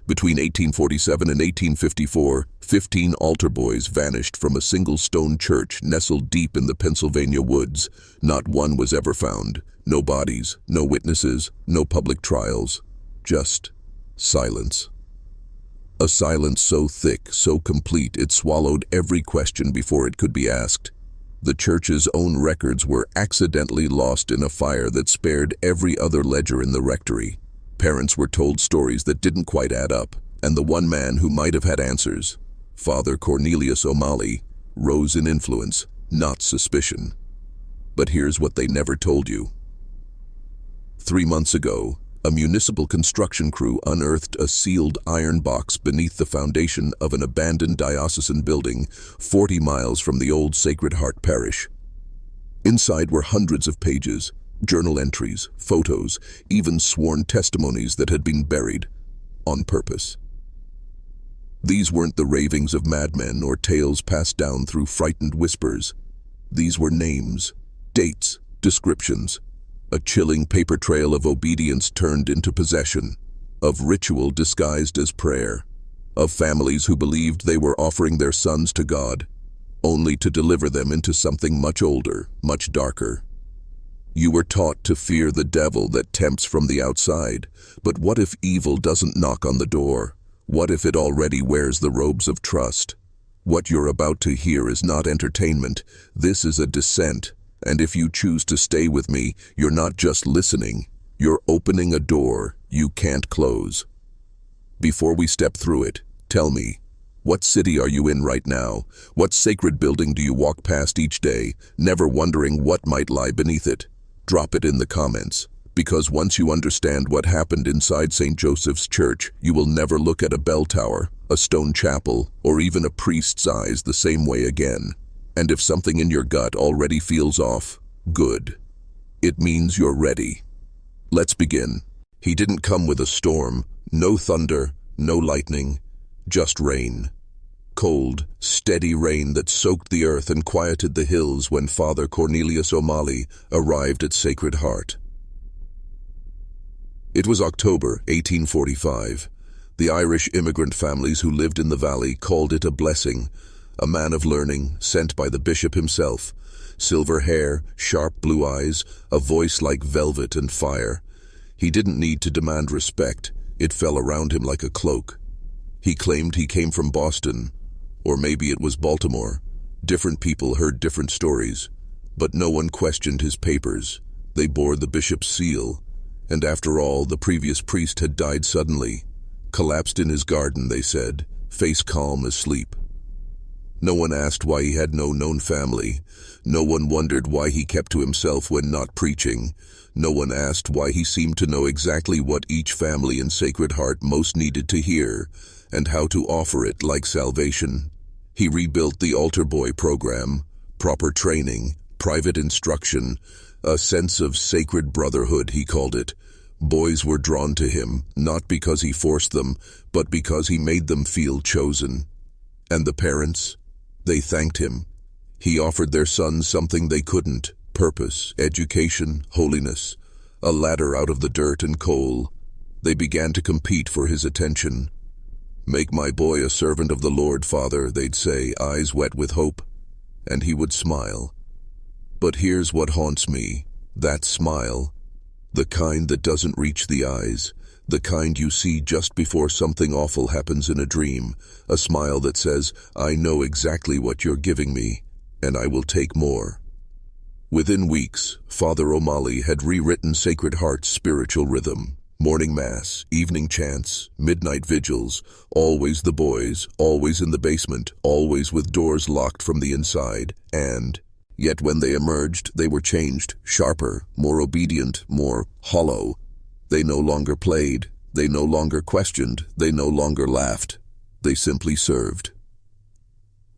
Between 1847 and 1854, 15 altar boys vanished from a single stone church nestled deep in the Pennsylvania woods. Not one was ever found. No bodies, no witnesses, no public trials. Just silence. A silence so thick, so complete, it swallowed every question before it could be asked. The church's own records were accidentally lost in a fire that spared every other ledger in the rectory. Parents were told stories that didn't quite add up, and the one man who might have had answers, Father Cornelius O'Malley, rose in influence, not suspicion. But here's what they never told you. 3 months ago, a municipal construction crew unearthed a sealed iron box beneath the foundation of an abandoned diocesan building 40 miles from the old Sacred Heart parish. Inside were hundreds of pages, journal entries, photos, even sworn testimonies that had been buried on purpose. These weren't the ravings of madmen or tales passed down through frightened whispers. These were names, dates, descriptions, a chilling paper trail of obedience turned into possession, of ritual disguised as prayer, of families who believed they were offering their sons to God, only to deliver them into something much older, much darker. You were taught to fear the devil that tempts from the outside, but what if evil doesn't knock on the door? What if it already wears the robes of trust? What you're about to hear is not entertainment, this is a descent, and if you choose to stay with me, you're not just listening, you're opening a door you can't close. Before we step through it, tell me, what city are you in right now? What sacred building do you walk past each day, never wondering what might lie beneath it? Drop it in the comments, because once you understand what happened inside St. Joseph's Church, you will never look at a bell tower, a stone chapel, or even a priest's eyes the same way again. And if something in your gut already feels off, good. It means you're ready. Let's begin. He didn't come with a storm, no thunder, no lightning, just rain. Cold, steady rain that soaked the earth and quieted the hills when Father Cornelius O'Malley arrived at Sacred Heart. It was October 1845. The Irish immigrant families who lived in the valley called it a blessing, a man of learning, sent by the bishop himself. Silver hair, sharp blue eyes, a voice like velvet and fire. He didn't need to demand respect, it fell around him like a cloak. He claimed he came from Boston, or maybe it was Baltimore. Different people heard different stories, but no one questioned his papers. They bore the bishop's seal, and after all, the previous priest had died suddenly. Collapsed in his garden, they said, face calm as sleep. No one asked why he had no known family. No one wondered why he kept to himself when not preaching. No one asked why he seemed to know exactly what each family in Sacred Heart most needed to hear, and how to offer it like salvation. He rebuilt the altar boy program, proper training, private instruction, a sense of sacred brotherhood, he called it. Boys were drawn to him, not because he forced them, but because he made them feel chosen. And the parents? They thanked him. He offered their sons something they couldn't: purpose, education, holiness, a ladder out of the dirt and coal. They began to compete for his attention. "Make my boy a servant of the Lord, Father," they'd say, eyes wet with hope. And he would smile. But here's what haunts me, that smile. The kind that doesn't reach the eyes. The kind you see just before something awful happens in a dream. A smile that says, "I know exactly what you're giving me, and I will take more." Within weeks, Father O'Malley had rewritten Sacred Heart's spiritual rhythm. Morning mass, evening chants, midnight vigils, always the boys, always in the basement, always with doors locked from the inside, and yet when they emerged, they were changed, sharper, more obedient, more hollow. They no longer played, they no longer questioned, they no longer laughed. They simply served.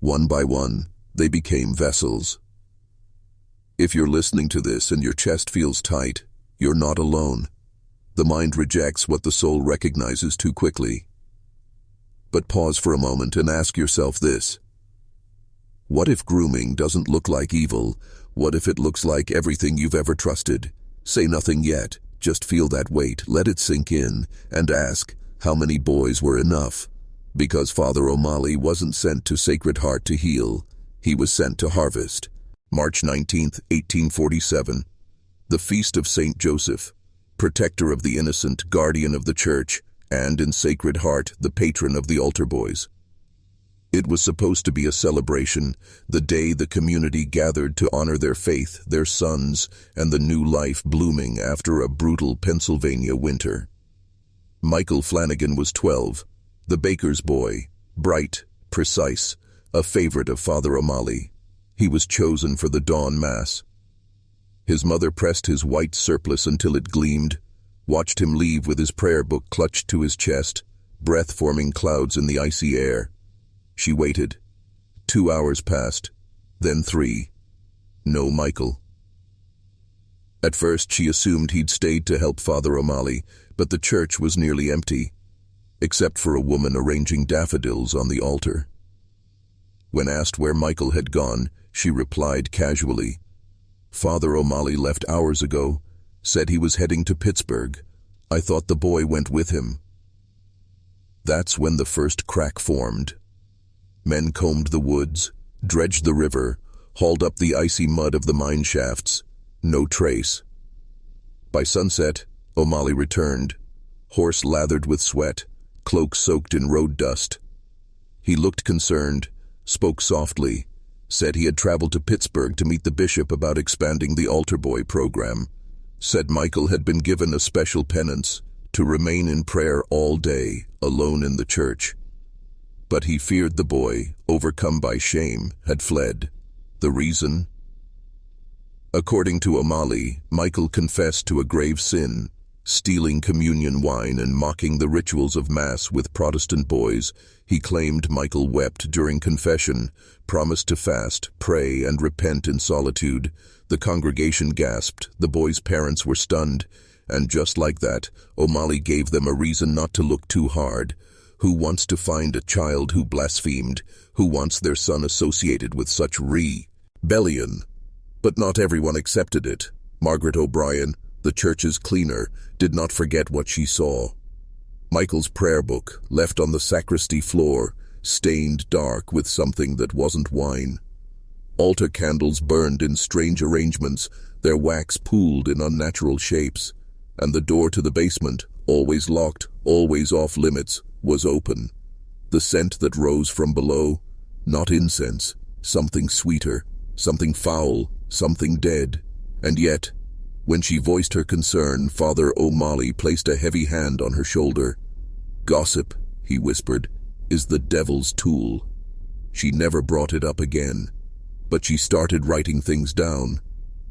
One by one, they became vessels. If you're listening to this and your chest feels tight, you're not alone. The mind rejects what the soul recognizes too quickly. But pause for a moment and ask yourself this. What if grooming doesn't look like evil? What if it looks like everything you've ever trusted? Say nothing yet. Just feel that weight, let it sink in, and ask, How many boys were enough? Because Father O'Malley wasn't sent to Sacred Heart to heal, he was sent to harvest. March 19, 1847. The Feast of Saint Joseph, protector of the innocent, guardian of the church, and in Sacred Heart, the patron of the altar boys. It was supposed to be a celebration, the day the community gathered to honor their faith, their sons, and the new life blooming after a brutal Pennsylvania winter. Michael Flanagan was 12, the baker's boy, bright, precise, a favorite of Father O'Malley. He was chosen for the dawn mass. His mother pressed his white surplice until it gleamed, watched him leave with his prayer book clutched to his chest, breath forming clouds in the icy air. She waited. 2 hours passed, then 3. No Michael. At first she assumed he'd stayed to help Father O'Malley, but the church was nearly empty, except for a woman arranging daffodils on the altar. When asked where Michael had gone, she replied casually, "Father O'Malley left hours ago, said he was heading to Pittsburgh. I thought the boy went with him." That's when the first crack formed. Men combed the woods, dredged the river, hauled up the icy mud of the mine shafts. No trace. By sunset, O'Malley returned, horse lathered with sweat, cloak soaked in road dust. He looked concerned, spoke softly, said he had traveled to Pittsburgh to meet the bishop about expanding the altar boy program, said Michael had been given a special penance to remain in prayer all day, alone in the church. But he feared the boy, overcome by shame, had fled. The reason? According to O'Malley, Michael confessed to a grave sin, stealing communion wine and mocking the rituals of Mass with Protestant boys. He claimed Michael wept during confession, promised to fast, pray, and repent in solitude. The congregation gasped, the boys' parents were stunned, and just like that, O'Malley gave them a reason not to look too hard. Who wants to find a child who blasphemed? Who wants their son associated with such rebellion? But not everyone accepted it. Margaret O'Brien, the church's cleaner, did not forget what she saw. Michael's prayer book, left on the sacristy floor, stained dark with something that wasn't wine. Altar candles burned in strange arrangements, their wax pooled in unnatural shapes, and the door to the basement, always locked, always off limits, was open. The scent that rose from below, not incense, something sweeter, something foul, something dead. And yet, when she voiced her concern, Father O'Malley placed a heavy hand on her shoulder. "Gossip," he whispered, "is the devil's tool." She never brought it up again, but she started writing things down,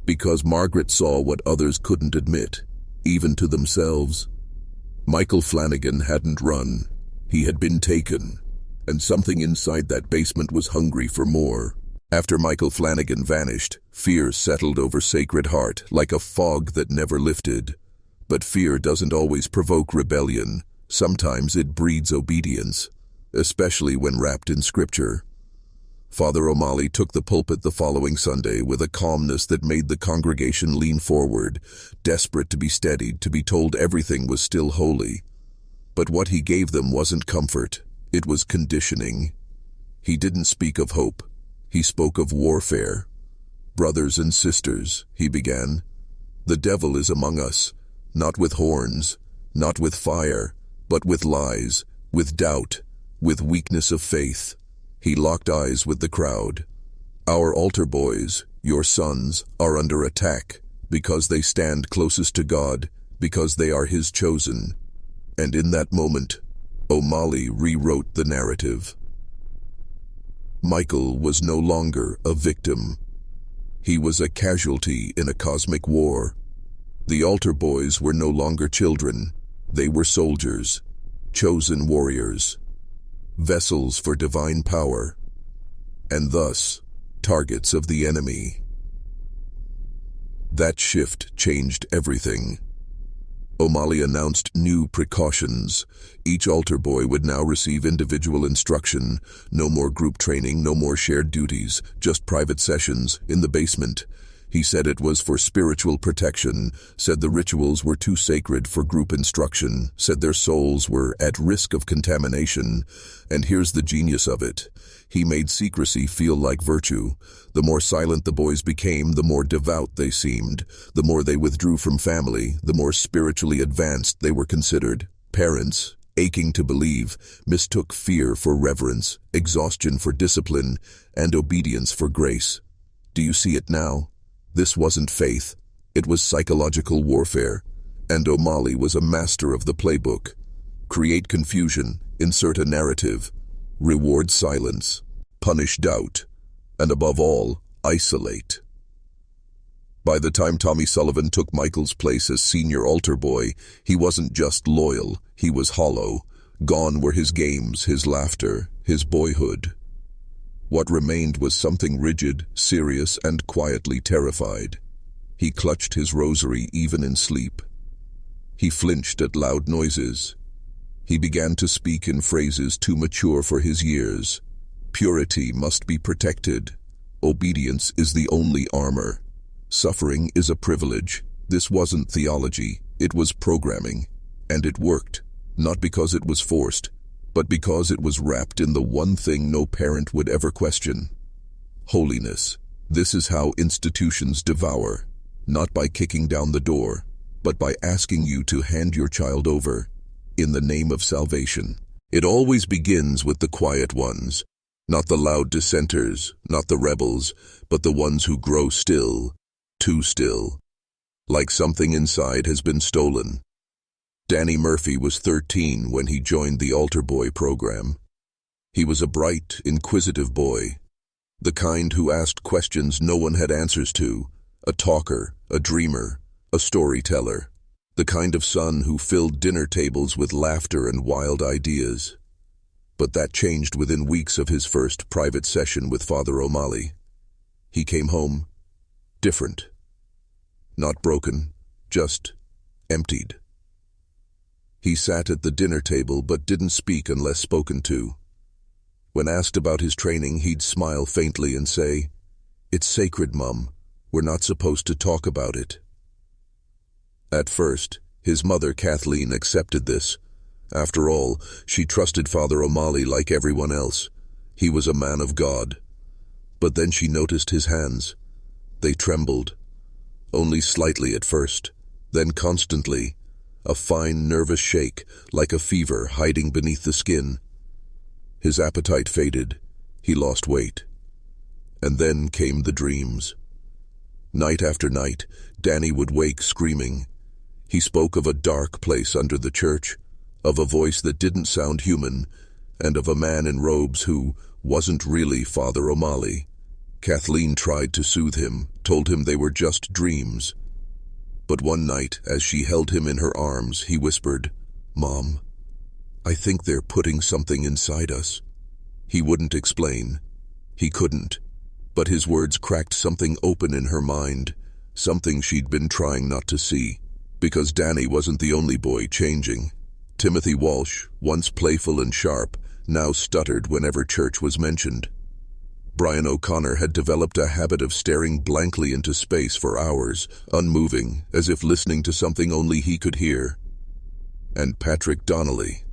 because Margaret saw what others couldn't admit, even to themselves. Michael Flanagan hadn't run. He had been taken, and something inside that basement was hungry for more. After Michael Flanagan vanished, fear settled over Sacred Heart like a fog that never lifted. But fear doesn't always provoke rebellion. Sometimes it breeds obedience, especially when wrapped in scripture. Father O'Malley took the pulpit the following Sunday with a calmness that made the congregation lean forward, desperate to be steadied, to be told everything was still holy. But what he gave them wasn't comfort, it was conditioning. He didn't speak of hope. He spoke of warfare. "Brothers and sisters," he began, "the devil is among us, not with horns, not with fire, but with lies, with doubt, with weakness of faith." He locked eyes with the crowd. "Our altar boys, your sons, are under attack, because they stand closest to God, because they are His chosen." And in that moment, O'Malley rewrote the narrative. Michael was no longer a victim. He was a casualty in a cosmic war. The altar boys were no longer children. They were soldiers, chosen warriors, vessels for divine power, and thus targets of the enemy. That shift changed everything. O'Malley announced new precautions. Each altar boy would now receive individual instruction. No more group training, no more shared duties, just private sessions in the basement. He said it was for spiritual protection, said the rituals were too sacred for group instruction, said their souls were at risk of contamination. And here's the genius of it. He made secrecy feel like virtue. The more silent the boys became, the more devout they seemed. The more they withdrew from family, the more spiritually advanced they were considered. Parents, aching to believe, mistook fear for reverence, exhaustion for discipline, and obedience for grace. Do you see it now? This wasn't faith. It was psychological warfare. And O'Malley was a master of the playbook. Create confusion, insert a narrative, reward silence, punish doubt, and above all, isolate. By the time Tommy Sullivan took Michael's place as senior altar boy, he wasn't just loyal, he was hollow. Gone were his games, his laughter, his boyhood. What remained was something rigid, serious, and quietly terrified. He clutched his rosary even in sleep. He flinched at loud noises. He began to speak in phrases too mature for his years. Purity must be protected. Obedience is the only armor. Suffering is a privilege. This wasn't theology, it was programming. And it worked, not because it was forced, but because it was wrapped in the one thing no parent would ever question. Holiness. This is how institutions devour, not by kicking down the door, but by asking you to hand your child over, in the name of salvation. It always begins with the quiet ones, not the loud dissenters, not the rebels, but the ones who grow still, too still, like something inside has been stolen. Danny Murphy was 13 when he joined the altar boy program. He was a bright, inquisitive boy, the kind who asked questions no one had answers to, a talker, a dreamer, a storyteller, the kind of son who filled dinner tables with laughter and wild ideas. But that changed within weeks of his first private session with Father O'Malley. He came home different. Not broken, just emptied. He sat at the dinner table but didn't speak unless spoken to. When asked about his training, he'd smile faintly and say, "It's sacred, Mum. We're not supposed to talk about it." At first, his mother Kathleen accepted this. After all, she trusted Father O'Malley like everyone else. He was a man of God. But then she noticed his hands. They trembled. Only slightly at first, then constantly, a fine nervous shake, like a fever hiding beneath the skin. His appetite faded. He lost weight. And then came the dreams. Night after night, Danny would wake screaming. He spoke of a dark place under the church, of a voice that didn't sound human, and of a man in robes who wasn't really Father O'Malley. Kathleen tried to soothe him, told him they were just dreams. But one night, as she held him in her arms, he whispered, "Mom, I think they're putting something inside us." He wouldn't explain. He couldn't. But his words cracked something open in her mind, something she'd been trying not to see. Because Danny wasn't the only boy changing. Timothy Walsh, once playful and sharp, now stuttered whenever church was mentioned. Brian O'Connor had developed a habit of staring blankly into space for hours, unmoving, as if listening to something only he could hear. And Patrick Donnelly,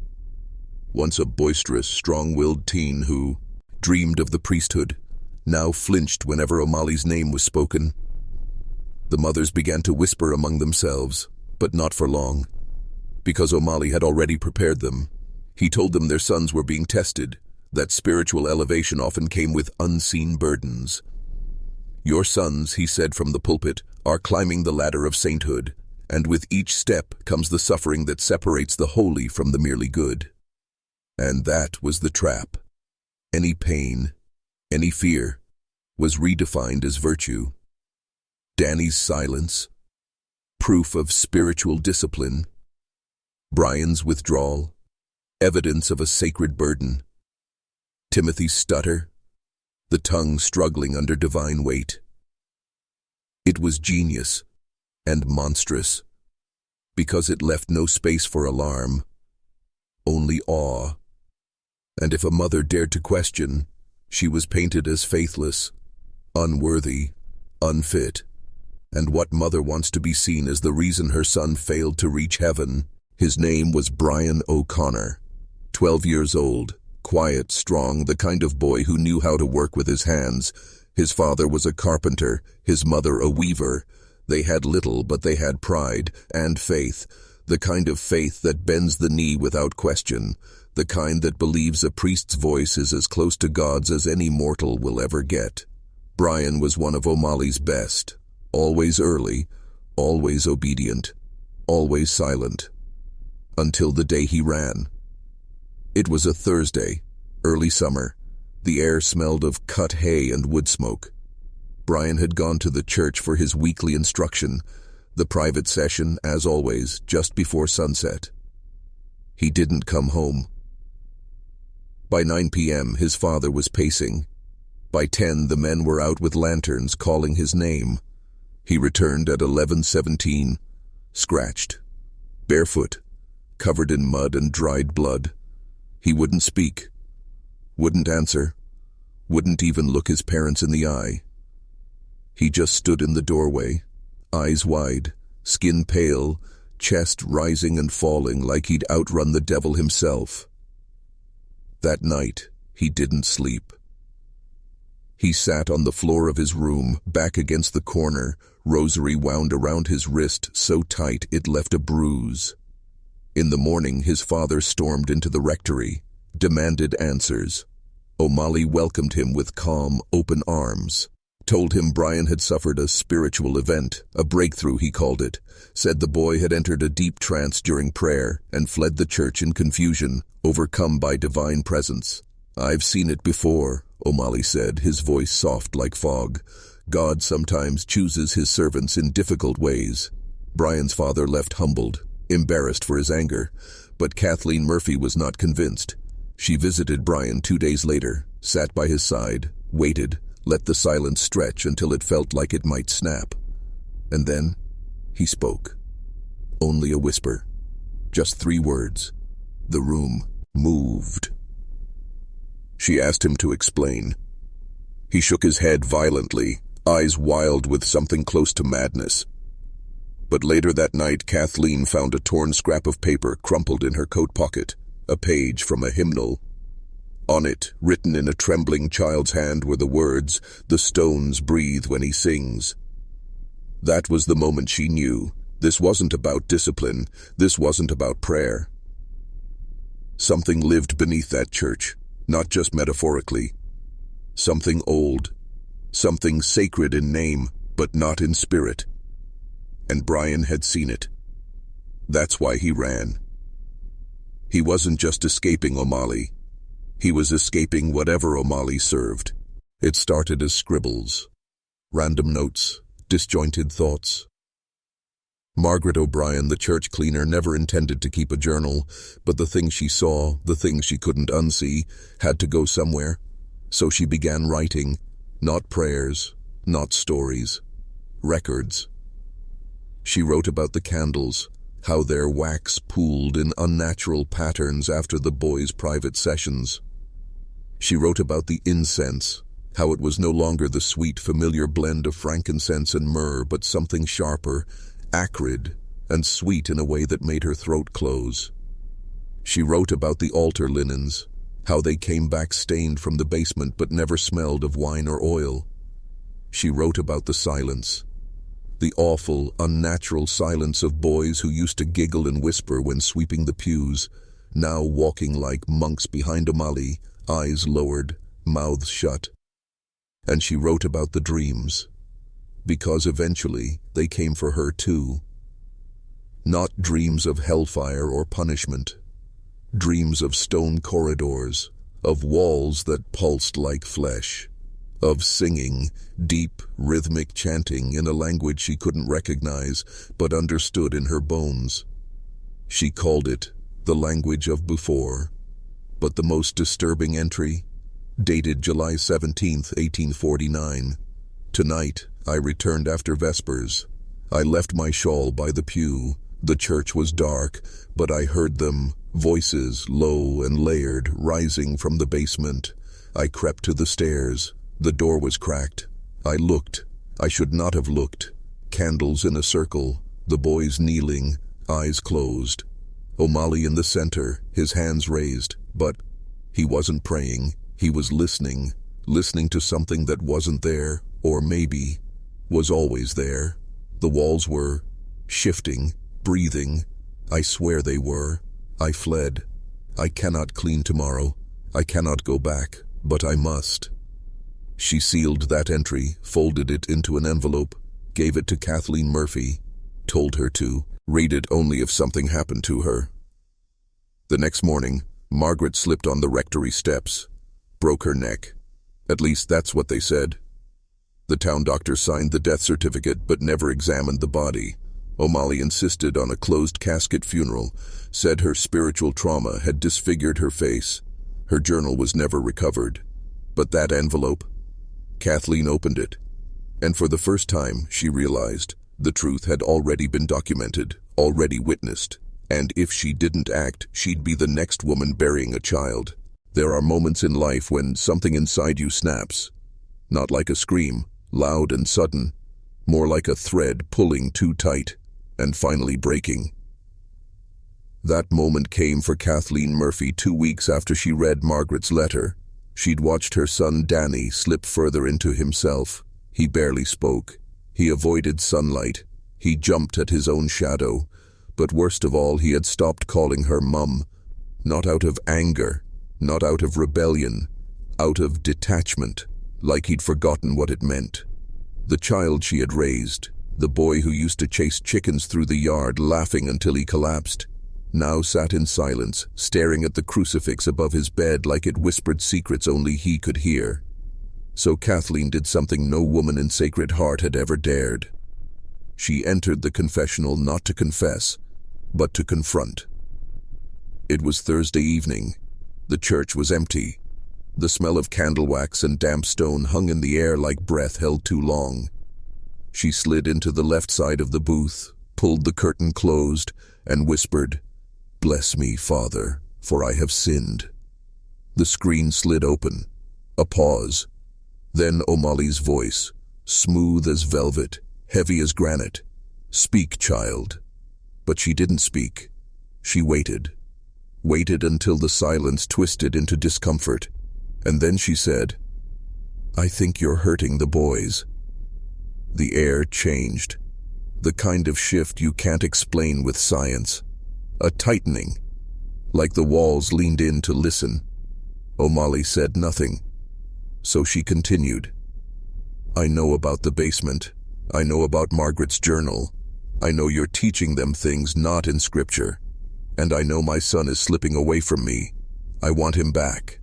once a boisterous, strong-willed teen who dreamed of the priesthood, now flinched whenever O'Malley's name was spoken. The mothers began to whisper among themselves, but not for long, because O'Malley had already prepared them. He told them their sons were being tested, that spiritual elevation often came with unseen burdens. "Your sons," he said from the pulpit, "are climbing the ladder of sainthood, and with each step comes the suffering that separates the holy from the merely good." And that was the trap. Any pain, any fear, was redefined as virtue. Danny's silence, proof of spiritual discipline. Brian's withdrawal, evidence of a sacred burden. Timothy's stutter, the tongue struggling under divine weight. It was genius and monstrous, because it left no space for alarm, only awe. And if a mother dared to question, she was painted as faithless, unworthy, unfit. And what mother wants to be seen as the reason her son failed to reach heaven? His name was Brian O'Connor. 12 years old, quiet, strong, the kind of boy who knew how to work with his hands. His father was a carpenter, his mother a weaver. They had little, but they had pride and faith, the kind of faith that bends the knee without question, the kind that believes a priest's voice is as close to God's as any mortal will ever get. Brian was one of O'Malley's best, always early, always obedient, always silent, until the day he ran. It was a Thursday, early summer. The air smelled of cut hay and wood smoke. Brian had gone to the church for his weekly instruction, the private session, as always, just before sunset. He didn't come home. By 9 p.m., his father was pacing. By 10, the men were out with lanterns calling his name. He returned at 11:17, scratched, barefoot, covered in mud and dried blood. He wouldn't speak, wouldn't answer, wouldn't even look his parents in the eye. He just stood in the doorway, eyes wide, skin pale, chest rising and falling like he'd outrun the devil himself. That night, he didn't sleep. He sat on the floor of his room, back against the corner, rosary wound around his wrist so tight it left a bruise. In the morning, his father stormed into the rectory, demanded answers. O'Malley welcomed him with calm, open arms, told him Brian had suffered a spiritual event, a breakthrough he called it, said the boy had entered a deep trance during prayer and fled the church in confusion, overcome by divine presence. "I've seen it before," O'Malley said, his voice soft like fog. "God sometimes chooses his servants in difficult ways." Brian's father left humbled, embarrassed for his anger, but Kathleen Murphy was not convinced. She visited Brian 2 days later, sat by his side, waited, let the silence stretch until it felt like it might snap. And then he spoke. Only a whisper. Just 3 words. The room moved. She asked him to explain. He shook his head violently, eyes wild with something close to madness. But later that night, Kathleen found a torn scrap of paper crumpled in her coat pocket, a page from a hymnal. On it, written in a trembling child's hand, were the words, "The stones breathe when he sings." That was the moment she knew. This wasn't about discipline. This wasn't about prayer. Something lived beneath that church, not just metaphorically. Something old. Something sacred in name, but not in spirit. And Brian had seen it. That's why he ran. He wasn't just escaping O'Malley. He was escaping whatever O'Malley served. It started as scribbles, random notes, disjointed thoughts. Margaret O'Brien, the church cleaner, never intended to keep a journal, but the things she saw, the things she couldn't unsee, had to go somewhere. So she began writing, not prayers, not stories, records. She wrote about the candles, how their wax pooled in unnatural patterns after the boys' private sessions. She wrote about the incense, how it was no longer the sweet, familiar blend of frankincense and myrrh, but something sharper, acrid, and sweet in a way that made her throat close. She wrote about the altar linens, how they came back stained from the basement but never smelled of wine or oil. She wrote about the silence, the awful, unnatural silence of boys who used to giggle and whisper when sweeping the pews, now walking like monks behind O'Malley, eyes lowered, mouths shut. And she wrote about the dreams, because eventually they came for her too. Not dreams of hellfire or punishment, dreams of stone corridors, of walls that pulsed like flesh, of singing, deep, rhythmic chanting in a language she couldn't recognize but understood in her bones. She called it the language of before, but the most disturbing entry, dated July 17th, 1849. "Tonight, I returned after Vespers. I left my shawl by the pew. The church was dark, but I heard them, voices low and layered, rising from the basement. I crept to the stairs. The door was cracked. I looked. I should not have looked. candles in a circle, the boys kneeling, eyes closed. O'Malley in the center, his hands raised, but he wasn't praying, he was listening, listening to something that wasn't there, or maybe was always there. The walls were shifting, breathing. I swear they were. I fled. I cannot clean tomorrow. I cannot go back, but I must. She sealed that entry, folded it into an envelope, gave it to Kathleen Murphy, told her to read it only if something happened to her. The next morning, Margaret slipped on the rectory steps, broke her neck. At least that's what they said. The town doctor signed the death certificate but never examined the body. O'Malley insisted on a closed casket funeral, said her spiritual trauma had disfigured her face. Her journal was never recovered. But that envelope? Kathleen opened it, and for the first time she realized the truth had already been documented, already witnessed, and if she didn't act, she'd be the next woman burying a child. There are moments in life when something inside you snaps. Not like a scream, loud and sudden, more like a thread pulling too tight and finally breaking. That moment came for Kathleen Murphy 2 weeks after she read Margaret's letter. She'd watched her son Danny slip further into himself. He barely spoke. He avoided sunlight. He jumped at his own shadow. But worst of all, he had stopped calling her Mum. Not out of anger, not out of rebellion, out of detachment, like he'd forgotten what it meant. The child she had raised, the boy who used to chase chickens through the yard laughing until he collapsed, now sat in silence, staring at the crucifix above his bed like it whispered secrets only he could hear. So Kathleen did something no woman in Sacred Heart had ever dared. She entered the confessional not to confess, but to confront. It was Thursday evening. The church was empty. The smell of candle wax and damp stone hung in the air like breath held too long. She slid into the left side of the booth, pulled the curtain closed, and whispered, "Bless me, Father, for I have sinned." The screen slid open. A pause. Then O'Malley's voice, smooth as velvet, heavy as granite. "Speak, child." But she didn't speak. She waited. Waited until the silence twisted into discomfort. And then she said, "I think you're hurting the boys." The air changed. The kind of shift you can't explain with science. A tightening. Like the walls leaned in to listen. O'Malley said nothing. So she continued. "I know about the basement. I know about Margaret's journal. I know you're teaching them things not in scripture. And I know my son is slipping away from me. I want him back."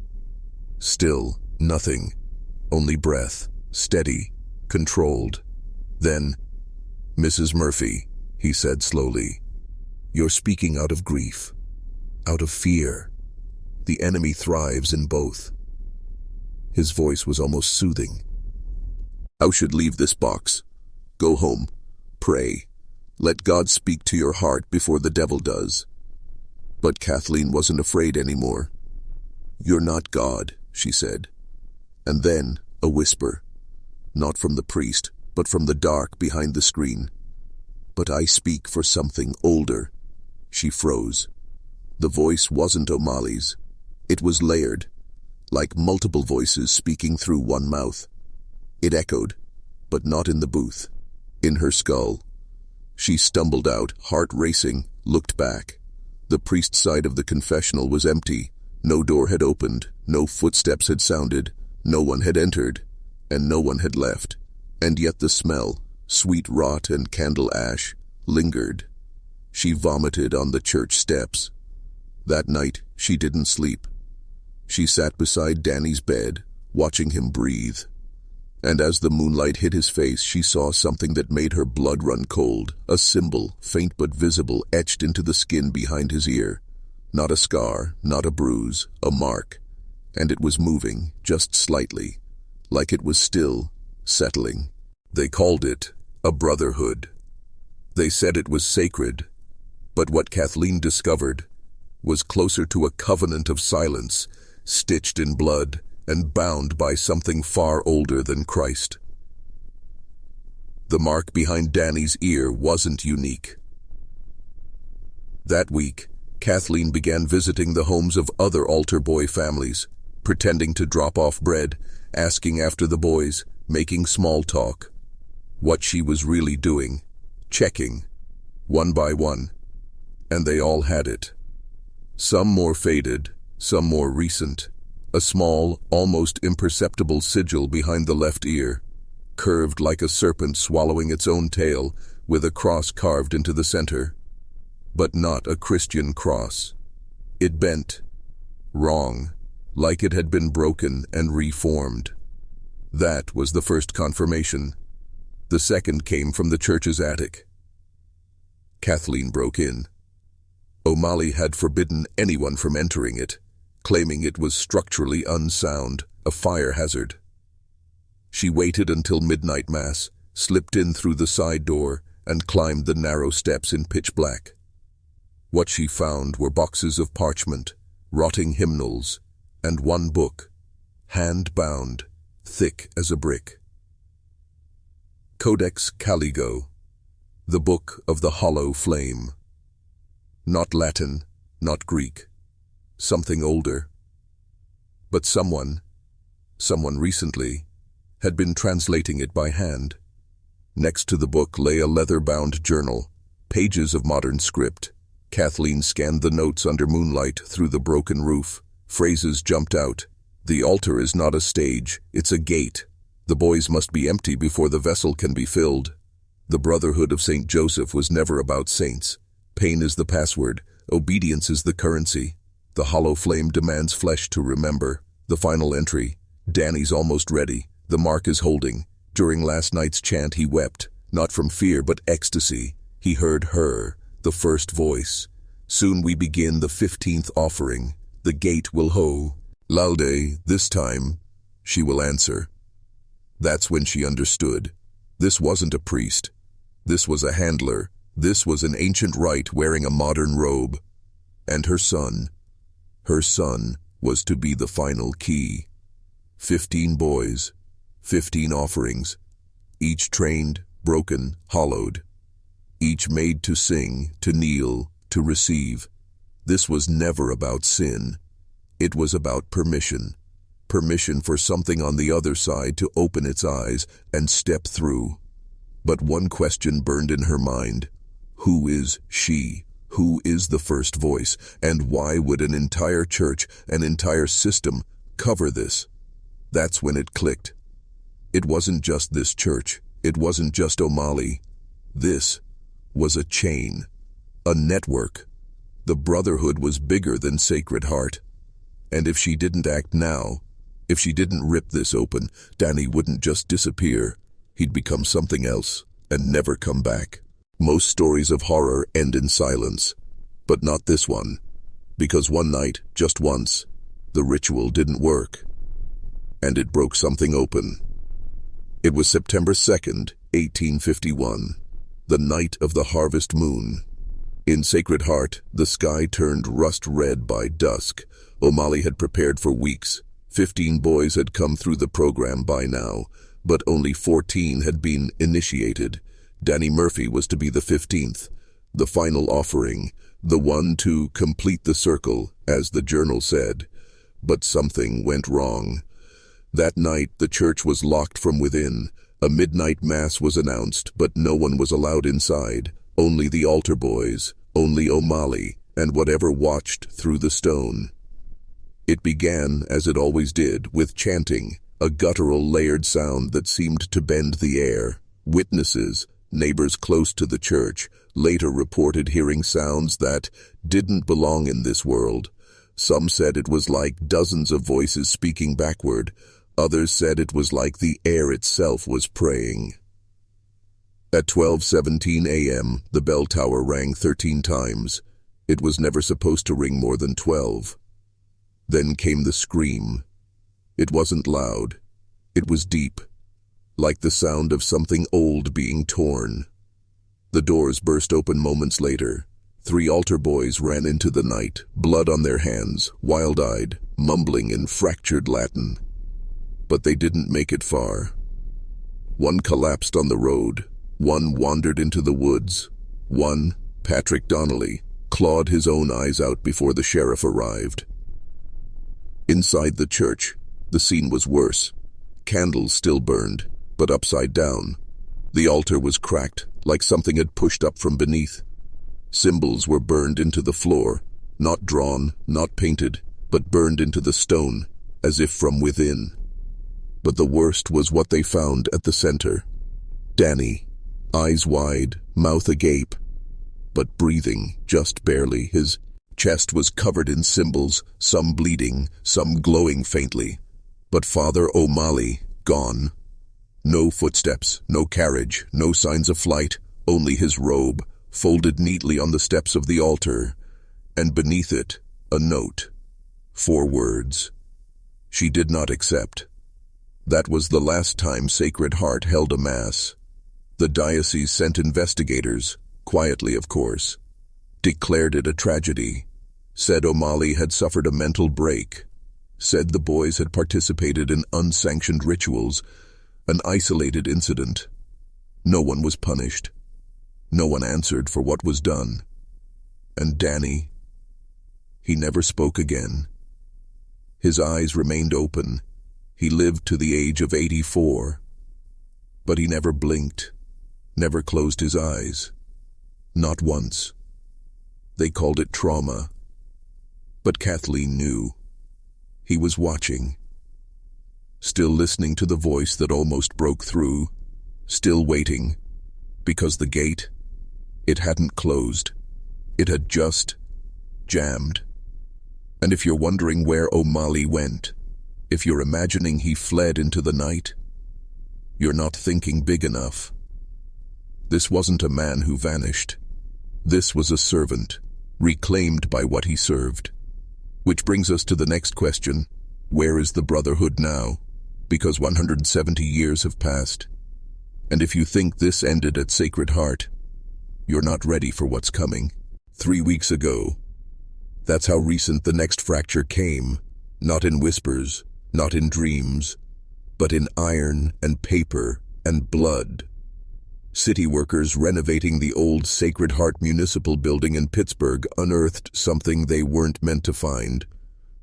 Still, nothing. Only breath, steady, controlled. Then, "Mrs. Murphy," he said slowly, "you're speaking out of grief, out of fear. The enemy thrives in both." His voice was almost soothing. "You should leave this box. Go home. Pray. Let God speak to your heart before the devil does." But Kathleen wasn't afraid anymore. "You're not God," she said. And then a whisper, not from the priest, but from the dark behind the screen. "But I speak for something older." She froze. The voice wasn't O'Malley's. It was layered, like multiple voices speaking through one mouth. It echoed, but not in the booth, in her skull. She stumbled out, heart racing, looked back. The priest's side of the confessional was empty. No door had opened, no footsteps had sounded, no one had entered, and no one had left. And yet the smell, sweet rot and candle ash, lingered. She vomited on the church steps. That night, she didn't sleep. She sat beside Danny's bed, watching him breathe. And as the moonlight hit his face, she saw something that made her blood run cold, a symbol, faint but visible, etched into the skin behind his ear. Not a scar, not a bruise, a mark. And it was moving, just slightly, like it was still, settling. They called it a brotherhood. They said it was sacred, but what Kathleen discovered was closer to a covenant of silence, stitched in blood and bound by something far older than Christ. The mark behind Danny's ear wasn't unique. That week, Kathleen began visiting the homes of other altar boy families, pretending to drop off bread, asking after the boys, making small talk. What she was really doing, checking, one by one. And they all had it. Some more faded, some more recent. A small, almost imperceptible sigil behind the left ear, curved like a serpent swallowing its own tail, with a cross carved into the center. But not a Christian cross. It bent, wrong, like it had been broken and reformed. That was the first confirmation. The second came from the church's attic. Kathleen broke in. O'Malley had forbidden anyone from entering it, claiming it was structurally unsound, a fire hazard. She waited until midnight mass, slipped in through the side door, and climbed the narrow steps in pitch black. What she found were boxes of parchment, rotting hymnals, and one book, hand-bound, thick as a brick. Codex Caligo, the Book of the Hollow Flame. Not Latin, not Greek, something older. But someone recently, had been translating it by hand. Next to the book lay a leather-bound journal, pages of modern script. Kathleen scanned the notes under moonlight through the broken roof. Phrases jumped out. The altar is not a stage, it's a gate. The boys must be empty before the vessel can be filled. The Brotherhood of St. Joseph was never about saints. Pain is the password, obedience is the currency. The hollow flame demands flesh to remember. The final entry. Danny's almost ready. The mark is holding. During last night's chant he wept, not from fear but ecstasy. He heard her, the first voice. Soon we begin the 15th offering. The gate will ho. Laude, this time, she will answer. That's when she understood. This wasn't a priest. This was a handler. This was an ancient rite wearing a modern robe. And her son was to be the final key. 15 boys, 15 offerings, each trained, broken, hollowed, each made to sing, to kneel, to receive. This was never about sin. It was about permission. Permission for something on the other side to open its eyes and step through. But one question burned in her mind. Who is she? Who is the first voice? And why would an entire church, an entire system, cover this? That's when it clicked. It wasn't just this church. It wasn't just O'Malley. This was a chain, a network. The Brotherhood was bigger than Sacred Heart. And if she didn't act now, if she didn't rip this open, Danny wouldn't just disappear. He'd become something else and never come back. Most stories of horror end in silence, but not this one. Because one night, just once, the ritual didn't work. And it broke something open. It was September 2nd, 1851, the night of the harvest moon. In Sacred Heart, the sky turned rust red by dusk. O'Malley had prepared for weeks. 15 boys had come through the program by now, but only 14 had been initiated. Danny Murphy was to be the 15th, the final offering, the one to complete the circle, as the journal said. But something went wrong. That night, the church was locked from within. A midnight mass was announced, but no one was allowed inside. Only the altar boys, only O'Malley, and whatever watched through the stone. It began, as it always did, with chanting, a guttural layered sound that seemed to bend the air. Witnesses, neighbors close to the church, later reported hearing sounds that didn't belong in this world. Some said it was like dozens of voices speaking backward. Others said it was like the air itself was praying. At 12:17 a.m., the bell tower rang 13 times. It was never supposed to ring more than 12. Then came the scream. It wasn't loud. It was deep, like the sound of something old being torn. The doors burst open moments later. 3 altar boys ran into the night, blood on their hands, wild-eyed, mumbling in fractured Latin. But they didn't make it far. One collapsed on the road, One wandered into the woods. One, Patrick Donnelly, clawed his own eyes out before the sheriff arrived. Inside the church, the scene was worse. Candles still burned, but upside down. The altar was cracked, like something had pushed up from beneath. Symbols were burned into the floor, not drawn, not painted, but burned into the stone, as if from within. But the worst was what they found at the center. Danny, eyes wide, mouth agape, but breathing just barely. His chest was covered in symbols, some bleeding, some glowing faintly. But Father O'Malley, gone. No footsteps, no carriage, no signs of flight, only his robe, folded neatly on the steps of the altar, and beneath it, a note. 4 words. She did not accept. That was the last time Sacred Heart held a mass. The diocese sent investigators, quietly of course, declared it a tragedy, said O'Malley had suffered a mental break, said the boys had participated in unsanctioned rituals, an isolated incident. No one was punished. No one answered for what was done. And Danny, he never spoke again. His eyes remained open. He lived to the age of 84. But he never blinked, never closed his eyes. Not once. They called it trauma. But Kathleen knew. He was watching. Still listening to the voice that almost broke through. Still waiting. Because the gate, it hadn't closed. It had just jammed. And if you're wondering where O'Malley went, if you're imagining he fled into the night, you're not thinking big enough. This wasn't a man who vanished. This was a servant, reclaimed by what he served. Which brings us to the next question. Where is the Brotherhood now? Because 170 years have passed. And if you think this ended at Sacred Heart, you're not ready for what's coming. 3 weeks ago. That's how recent the next fracture came. Not in whispers, not in dreams, but in iron and paper and blood. City workers renovating the old Sacred Heart Municipal Building in Pittsburgh unearthed something they weren't meant to find.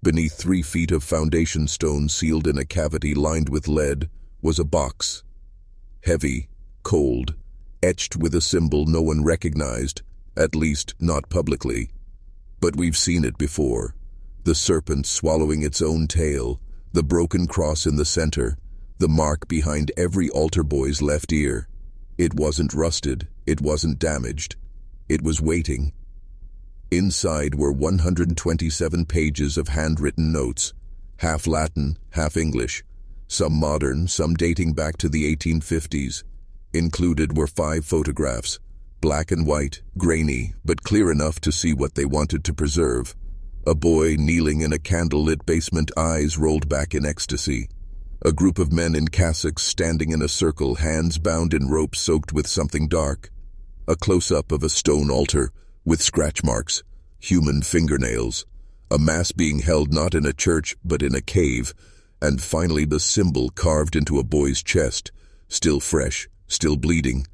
Beneath 3 feet of foundation stone sealed in a cavity lined with lead was a box. Heavy, cold, etched with a symbol no one recognized, at least not publicly. But we've seen it before. The serpent swallowing its own tail, the broken cross in the center, the mark behind every altar boy's left ear. It wasn't rusted, it wasn't damaged. It was waiting. Inside were 127 pages of handwritten notes, half Latin, half English, some modern, some dating back to the 1850s. Included were 5 photographs, black and white, grainy, but clear enough to see what they wanted to preserve. A boy kneeling in a candlelit basement, eyes rolled back in ecstasy. A group of men in cassocks standing in a circle, hands bound in ropes soaked with something dark. A close-up of a stone altar, with scratch marks, human fingernails. A mass being held not in a church, but in a cave. And finally the symbol carved into a boy's chest, still fresh, still bleeding.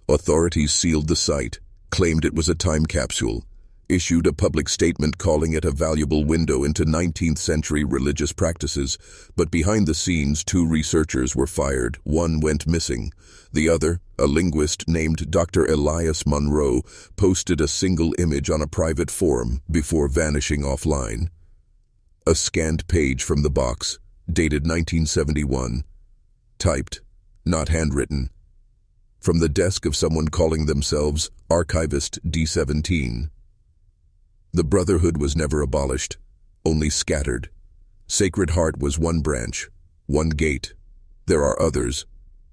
Authorities sealed the site, claimed it was a time capsule, issued a public statement calling it a valuable window into 19th century religious practices, but behind the scenes 2 researchers were fired. One went missing. The other, a linguist named Dr. Elias Monroe, posted a single image on a private forum before vanishing offline. A scanned page from the box, dated 1971. Typed, not handwritten. From the desk of someone calling themselves Archivist D17. The Brotherhood was never abolished, only scattered. Sacred Heart was one branch, one gate. There are others.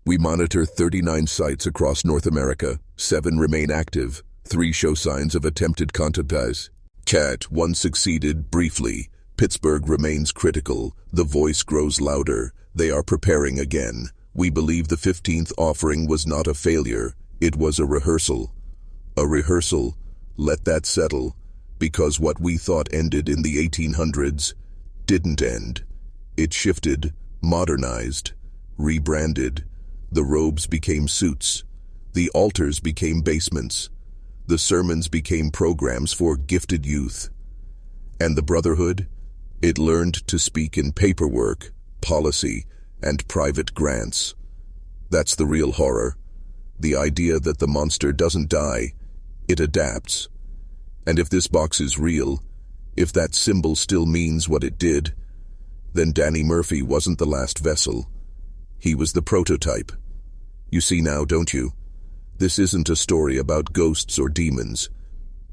We monitor 39 sites across North America. 7 remain active. 3 show signs of attempted contact. Chat, 1 succeeded briefly. Pittsburgh remains critical. The voice grows louder. They are preparing again. We believe the 15th offering was not a failure. It was a rehearsal. A rehearsal. Let that settle. Because what we thought ended in the 1800s didn't end. It shifted, modernized, rebranded. The robes became suits. The altars became basements. The sermons became programs for gifted youth. And the Brotherhood? It learned to speak in paperwork, policy, and private grants. That's the real horror. The idea that the monster doesn't die, it adapts. And if this box is real, if that symbol still means what it did, then Danny Murphy wasn't the last vessel. He was the prototype. You see now, don't you? This isn't a story about ghosts or demons.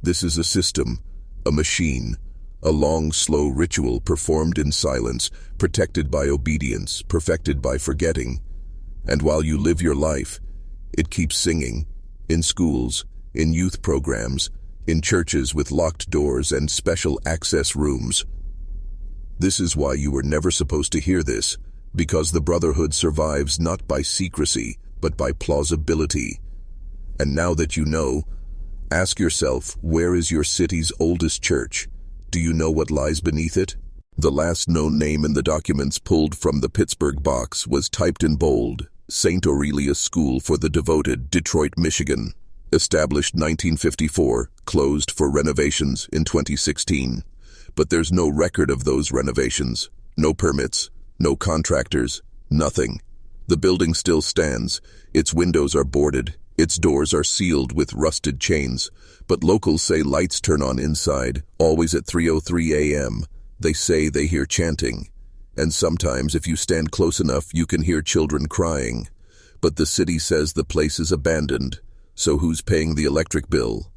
This is a system, a machine, a long, slow ritual performed in silence, protected by obedience, perfected by forgetting. And while you live your life, it keeps singing, in schools, in youth programs, in churches with locked doors and special access rooms. This is why you were never supposed to hear this, because the Brotherhood survives not by secrecy, but by plausibility. And now that you know, ask yourself, where is your city's oldest church? Do you know what lies beneath it? The last known name in the documents pulled from the Pittsburgh box was typed in bold, St. Aurelius School for the Devoted, Detroit, Michigan. Established 1954, closed for renovations in 2016. But there's no record of those renovations, no permits, no contractors, nothing. The building still stands, its windows are boarded, its doors are sealed with rusted chains, but locals say lights turn on inside, always at 3:03 a.m. They say they hear chanting. And sometimes, if you stand close enough, you can hear children crying. But the city says the place is abandoned, so who's paying the electric bill?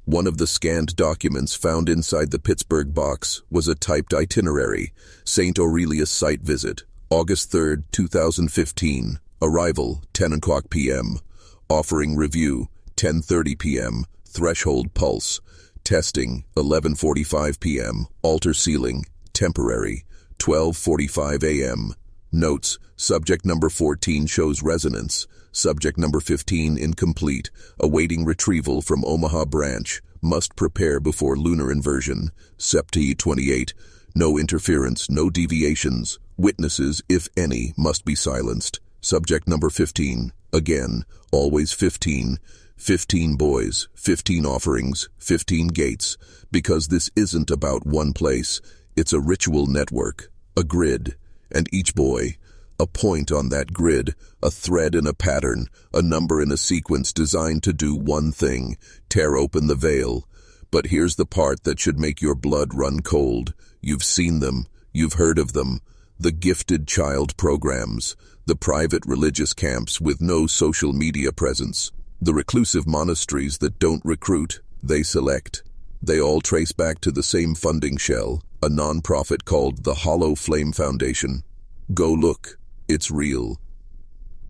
One of the scanned documents found inside the Pittsburgh box was a typed itinerary, St. Aurelius site visit, August 3, 2015, arrival 10 o'clock p.m., offering review 10:30 p.m., threshold pulse, testing 11:45 p.m., altar ceiling, temporary, 12:45 a.m. Notes, subject number 14 shows resonance. Subject number 15 incomplete. Awaiting retrieval from Omaha branch. Must prepare before lunar inversion. Septi 28. No interference, no deviations. Witnesses, if any, must be silenced. Subject number 15. Again, always 15. 15 boys, 15 offerings, 15 gates. Because this isn't about one place. It's a ritual network, a grid, and each boy, a point on that grid, a thread in a pattern, a number in a sequence designed to do one thing, tear open the veil. But here's the part that should make your blood run cold. You've seen them, you've heard of them, the gifted child programs, the private religious camps with no social media presence, the reclusive monasteries that don't recruit, they select. They all trace back to the same funding shell, a non-profit called the Hollow Flame Foundation. Go look, it's real.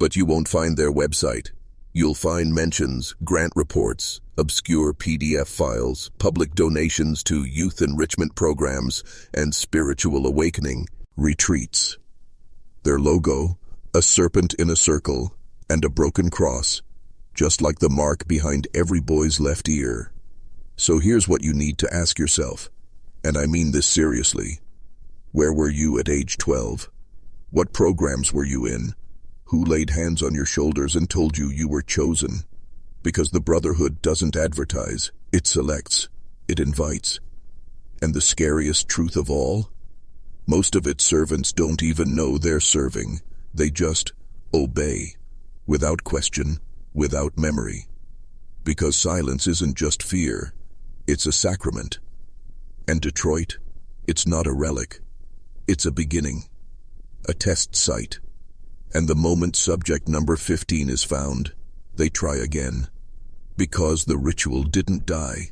But you won't find their website. You'll find mentions, grant reports, obscure PDF files, public donations to youth enrichment programs, and spiritual awakening retreats. Their logo, a serpent in a circle, and a broken cross, just like the mark behind every boy's left ear. So here's what you need to ask yourself, and I mean this seriously. Where were you at age 12? What programs were you in? Who laid hands on your shoulders and told you you were chosen? Because the Brotherhood doesn't advertise, it selects, it invites. And the scariest truth of all? Most of its servants don't even know they're serving. They just obey, without question, without memory. Because silence isn't just fear, it's a sacrament. And Detroit, it's not a relic, it's a beginning, a test site. And the moment subject number 15 is found, they try again. Because the ritual didn't die.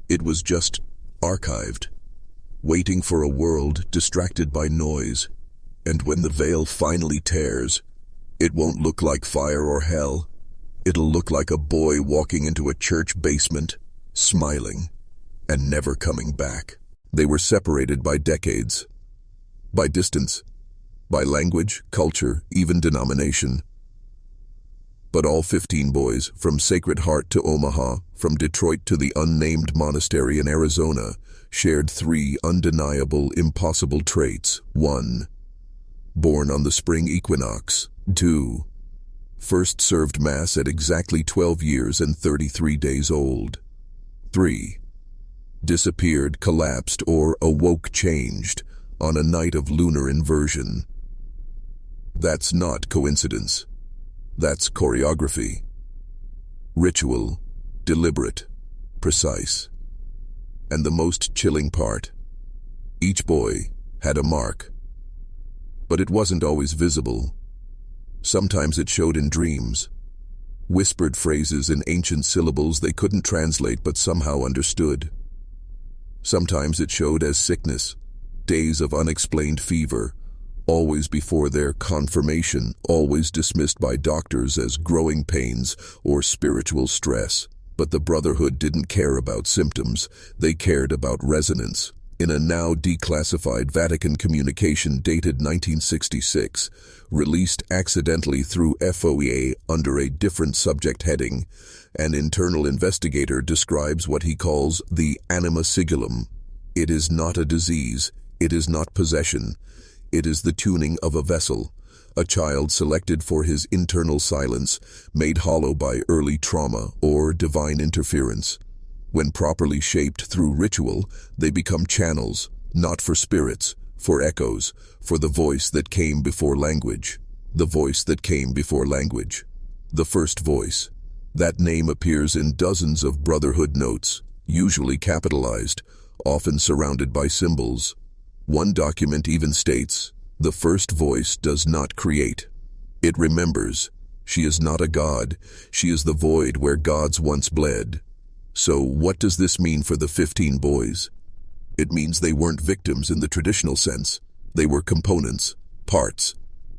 It was just archived, waiting for a world distracted by noise. And when the veil finally tears, it won't look like fire or hell. It'll look like a boy walking into a church basement, smiling, and never coming back. They were separated by decades, by distance, by language, culture, even denomination. But all 15 boys, from Sacred Heart to Omaha, from Detroit to the unnamed monastery in Arizona, shared 3 undeniable, impossible traits. 1. Born on the spring equinox. 2. First served Mass at exactly 12 years and 33 days old. 3. Disappeared, collapsed, or awoke changed on a night of lunar inversion. That's not coincidence. That's choreography. Ritual, deliberate, precise. And the most chilling part, each boy had a mark. But it wasn't always visible. Sometimes it showed in dreams, whispered phrases in ancient syllables they couldn't translate but somehow understood. Sometimes it showed as sickness, days of unexplained fever, always before their confirmation, always dismissed by doctors as growing pains or spiritual stress. But the Brotherhood didn't care about symptoms, they cared about resonance. In a now declassified Vatican communication dated 1966, released accidentally through FOIA under a different subject heading, an internal investigator describes what he calls the anima sigillum. It is not a disease, it is not possession, it is the tuning of a vessel, a child selected for his internal silence, made hollow by early trauma or divine interference. When properly shaped through ritual, they become channels, not for spirits, for echoes, for the voice that came before language. The voice that came before language. The first voice. That name appears in dozens of Brotherhood notes, usually capitalized, often surrounded by symbols. One document even states, the first voice does not create. It remembers. She is not a god. She is the void where gods once bled. So what does this mean for the 15 boys? It means they weren't victims in the traditional sense. They were components, parts,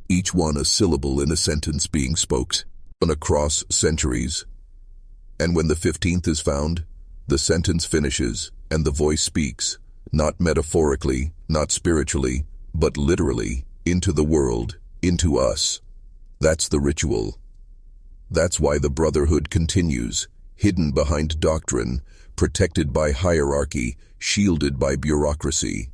each one a syllable in a sentence being spoken across centuries. And when the 15th is found, the sentence finishes and the voice speaks, not metaphorically, not spiritually, but literally, into the world, into us. That's the ritual. That's why the Brotherhood continues, hidden behind doctrine, protected by hierarchy, shielded by bureaucracy.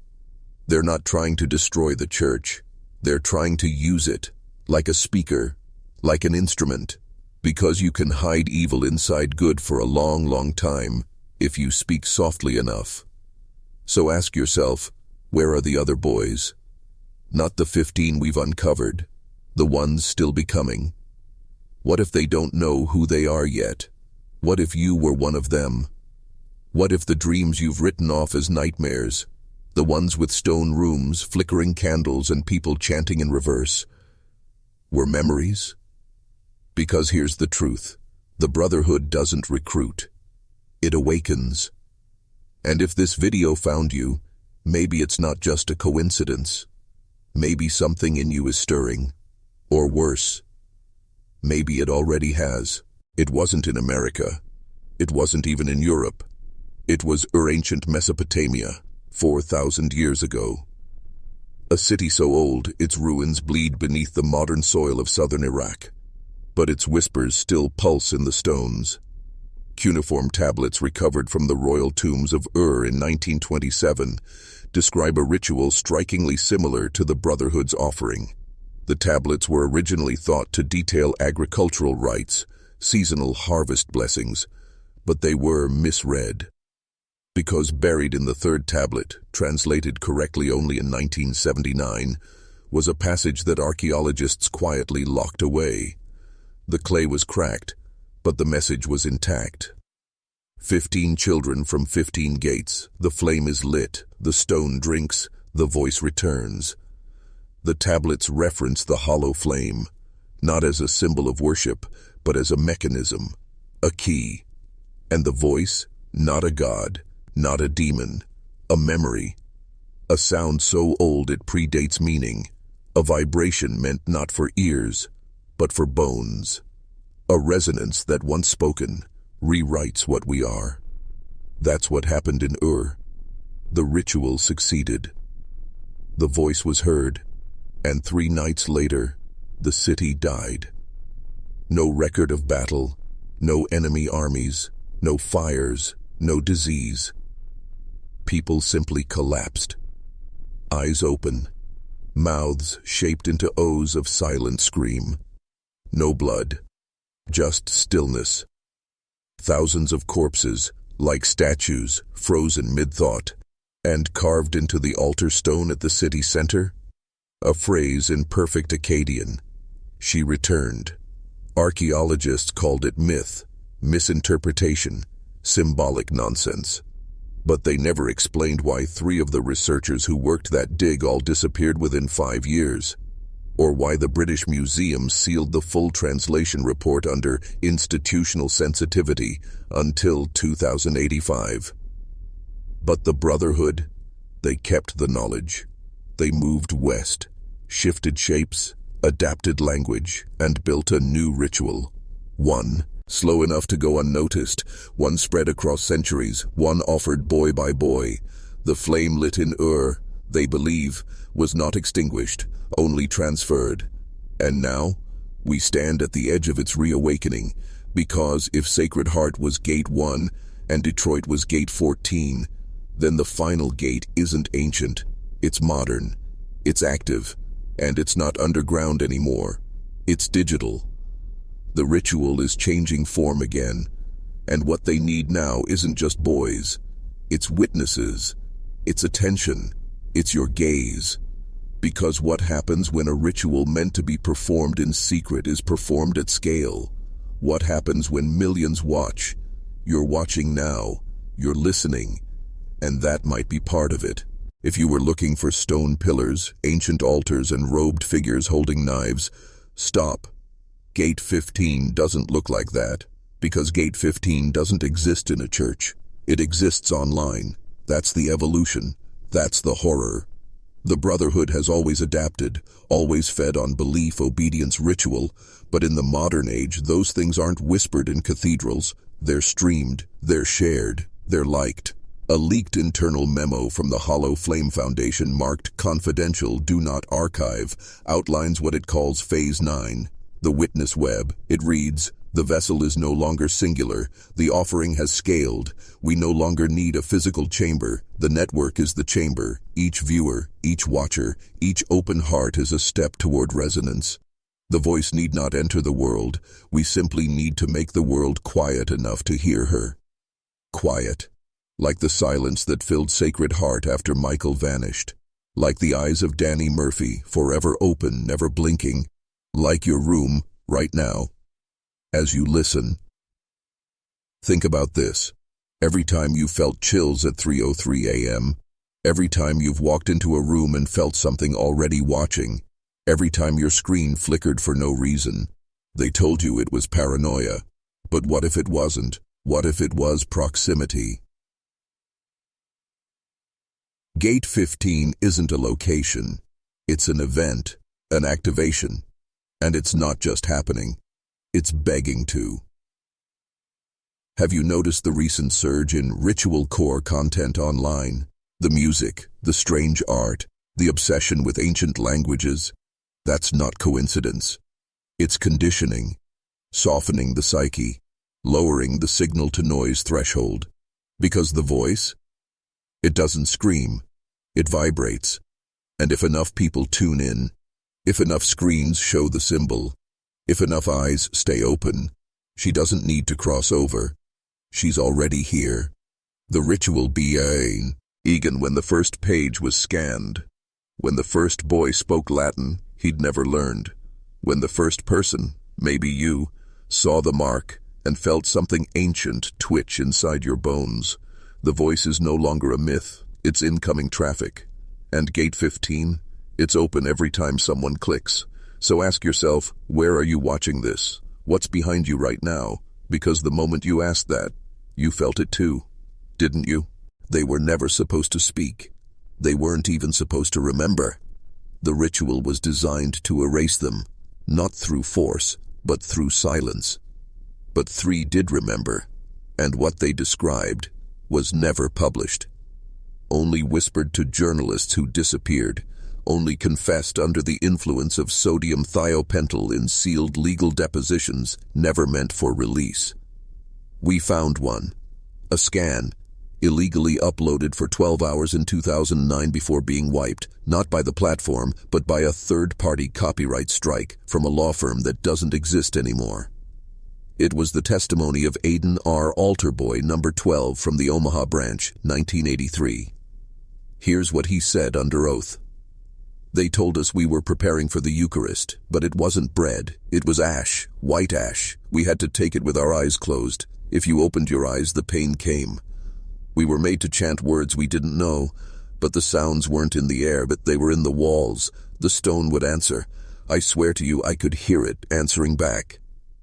They're not trying to destroy the church. They're trying to use it, like a speaker, like an instrument, because you can hide evil inside good for a long, long time, if you speak softly enough. So ask yourself, where are the other boys? Not the 15 we've uncovered, the ones still becoming. What if they don't know who they are yet? What if you were one of them? What if the dreams you've written off as nightmares, the ones with stone rooms, flickering candles, and people chanting in reverse, were memories? Because here's the truth. The Brotherhood doesn't recruit. It awakens. And if this video found you, maybe it's not just a coincidence. Maybe something in you is stirring. Or worse, maybe it already has. It wasn't in America. It wasn't even in Europe. It was ancient Mesopotamia, 4,000 years ago. A city so old, its ruins bleed beneath the modern soil of southern Iraq. But its whispers still pulse in the stones. Cuneiform tablets recovered from the royal tombs of Ur in 1927 describe a ritual strikingly similar to the Brotherhood's offering. The tablets were originally thought to detail agricultural rites, seasonal harvest blessings, but they were misread. Because buried in the third tablet, translated correctly only in 1979, was a passage that archaeologists quietly locked away. The clay was cracked, but the message was intact. 15 children from 15 gates, the flame is lit, the stone drinks, the voice returns. The tablets reference the hollow flame, not as a symbol of worship, but as a mechanism, a key. And the voice, not a god, not a demon, a memory. A sound so old it predates meaning, a vibration meant not for ears, but for bones. A resonance that once spoken rewrites what we are. That's what happened in Ur. The ritual succeeded. The voice was heard, and 3 nights later, the city died. No record of battle, no enemy armies, no fires, no disease. People simply collapsed. Eyes open, mouths shaped into O's of silent scream. No blood. Just stillness. Thousands of corpses, like statues, frozen mid-thought, and carved into the altar stone at the city center. A phrase in perfect Akkadian. She returned. Archaeologists called it myth, misinterpretation, symbolic nonsense. But they never explained why 3 of the researchers who worked that dig all disappeared within 5 years, or why the British Museum sealed the full translation report under institutional sensitivity until 2085. But the Brotherhood, they kept the knowledge. They moved west, shifted shapes, adapted language, and built a new ritual. One, slow enough to go unnoticed, one spread across centuries, one offered boy by boy. The flame lit in Ur, they believe, was not extinguished, only transferred. And now, we stand at the edge of its reawakening, because if Sacred Heart was Gate 1 and Detroit was Gate 14, then the final gate isn't ancient, it's modern, it's active, and it's not underground anymore. It's digital. The ritual is changing form again, and what they need now isn't just boys. It's witnesses. It's attention. It's your gaze. Because what happens when a ritual meant to be performed in secret is performed at scale? What happens when millions watch? You're watching now. You're listening. And that might be part of it. If you were looking for stone pillars, ancient altars, and robed figures holding knives, stop. Gate 15 doesn't look like that, because Gate 15 doesn't exist in a church. It exists online. That's the evolution. That's the horror. The Brotherhood has always adapted, always fed on belief, obedience, ritual, but in the modern age, those things aren't whispered in cathedrals. They're streamed, they're shared, they're liked. A leaked internal memo from the Hollow Flame Foundation marked Confidential Do Not Archive outlines what it calls Phase 9, the witness web. It reads, "The vessel is no longer singular. The offering has scaled. We no longer need a physical chamber. The network is the chamber. Each viewer, each watcher, each open heart is a step toward resonance. The voice need not enter the world. We simply need to make the world quiet enough to hear her." Quiet. Like the silence that filled Sacred Heart after Michael vanished. Like the eyes of Danny Murphy, forever open, never blinking. Like your room, right now. As you listen, think about this. Every time you felt chills at 3:03 a.m., every time you've walked into a room and felt something already watching, every time your screen flickered for no reason, they told you it was paranoia. But what if it wasn't? What if it was proximity? Gate 15 isn't a location. It's an event, an activation. And it's not just happening. It's begging to. Have you noticed the recent surge in ritual core content online? The music, the strange art, the obsession with ancient languages? That's not coincidence. It's conditioning, softening the psyche, lowering the signal-to-noise threshold. Because the voice? It doesn't scream. It vibrates. And if enough people tune in, if enough screens show the symbol, if enough eyes stay open, she doesn't need to cross over. She's already here. The ritual began when the first page was scanned. When the first boy spoke Latin he'd never learned. When the first person, maybe you, saw the mark and felt something ancient twitch inside your bones. The voice is no longer a myth. It's incoming traffic. And Gate 15? It's open every time someone clicks. So ask yourself, where are you watching this? What's behind you right now? Because the moment you asked that, you felt it too, didn't you? They were never supposed to speak. They weren't even supposed to remember. The ritual was designed to erase them, not through force, but through silence. But 3 did remember, and what they described was never published. Only whispered to journalists who disappeared, only confessed under the influence of sodium thiopental in sealed legal depositions never meant for release. We found one. A scan. illegally uploaded for 12 hours in 2009 before being wiped, not by the platform, but by a third-party copyright strike from a law firm that doesn't exist anymore. It was the testimony of Aiden R. Alterboy, number 12 from the Omaha branch, 1983. Here's what he said under oath. They told us we were preparing for the Eucharist, but it wasn't bread. It was ash, white ash. We had to take it with our eyes closed. If you opened your eyes, the pain came. We were made to chant words we didn't know, but the sounds weren't in the air, but they were in the walls. The stone would answer. I swear to you, I could hear it answering back.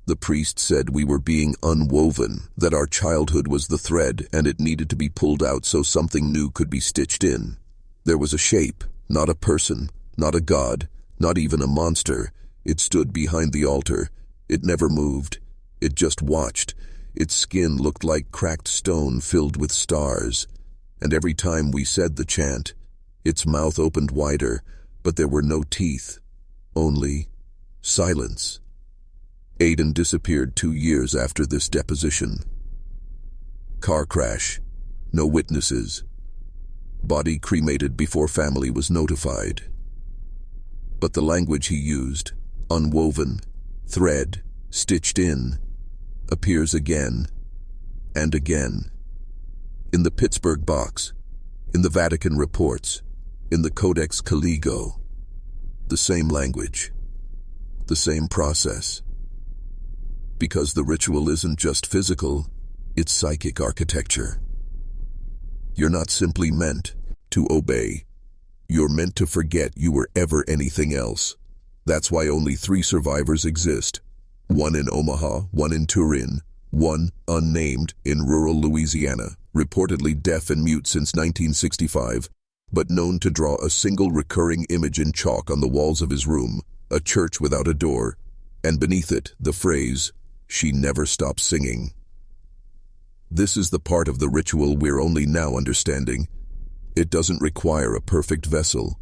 The priest said we were being unwoven, that our childhood was the thread and it needed to be pulled out so something new could be stitched in. There was a shape, not a person, not a god, not even a monster. It stood behind the altar. It never moved. It just watched. Its skin looked like cracked stone filled with stars. And every time we said the chant, its mouth opened wider, but there were no teeth. Only silence. Aiden disappeared 2 years after this deposition. Car crash. No witnesses. Body cremated before family was notified. But the language he used, unwoven, thread, stitched in, appears again and again. In the Pittsburgh box, in the Vatican reports, in the Codex Caligo. The same language, the same process. Because the ritual isn't just physical, it's psychic architecture. You're not simply meant to obey. You're meant to forget you were ever anything else. That's why only 3 survivors exist. 1 in Omaha, 1 in Turin, 1 unnamed in rural Louisiana, reportedly deaf and mute since 1965, but known to draw a single recurring image in chalk on the walls of his room, a church without a door, and beneath it the phrase, "She never stops singing." This is the part of the ritual we're only now understanding. It doesn't require a perfect vessel,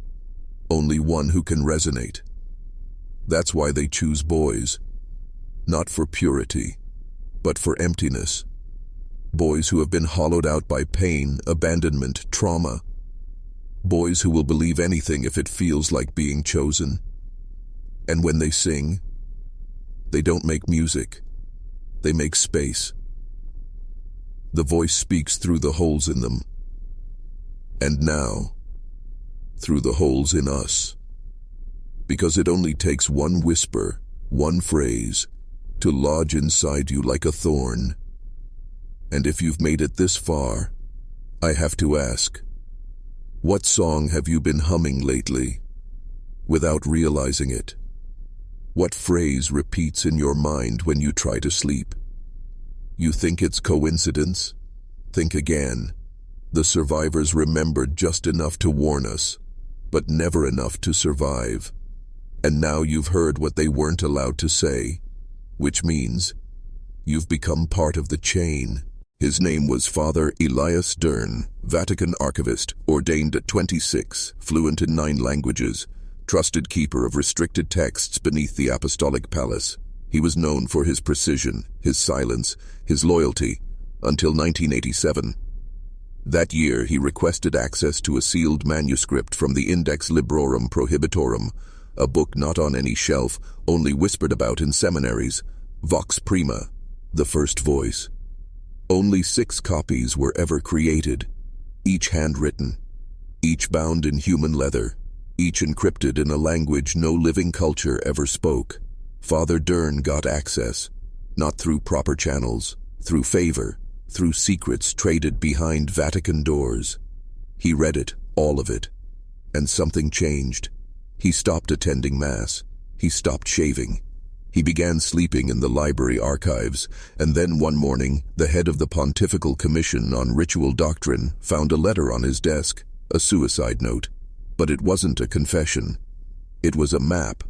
only one who can resonate. That's why they choose boys, not for purity, but for emptiness. Boys who have been hollowed out by pain, abandonment, trauma. Boys who will believe anything if it feels like being chosen. And when they sing, they don't make music. They make space. The voice speaks through the holes in them. And now, through the holes in us. Because it only takes one whisper, one phrase, to lodge inside you like a thorn. And if you've made it this far, I have to ask, what song have you been humming lately, without realizing it? What phrase repeats in your mind when you try to sleep? You think it's coincidence? Think again. The survivors remembered just enough to warn us, but never enough to survive. And now you've heard what they weren't allowed to say, which means you've become part of the chain. His name was Father Elias Dern, Vatican archivist, ordained at 26, fluent in 9 languages, trusted keeper of restricted texts beneath the apostolic palace. He was known for his precision, his silence, his loyalty, until 1987. That year, he requested access to a sealed manuscript from the Index Librorum Prohibitorum, a book not on any shelf, only whispered about in seminaries, Vox Prima, the first voice. Only 6 copies were ever created, each handwritten, each bound in human leather, each encrypted in a language no living culture ever spoke. Father Dern got access, not through proper channels, through favor, through secrets traded behind Vatican doors. He read it, all of it, and something changed. He stopped attending Mass. He stopped shaving. He began sleeping in the library archives, and then one morning, the head of the Pontifical Commission on Ritual Doctrine found a letter on his desk, a suicide note. But it wasn't a confession. It was a map,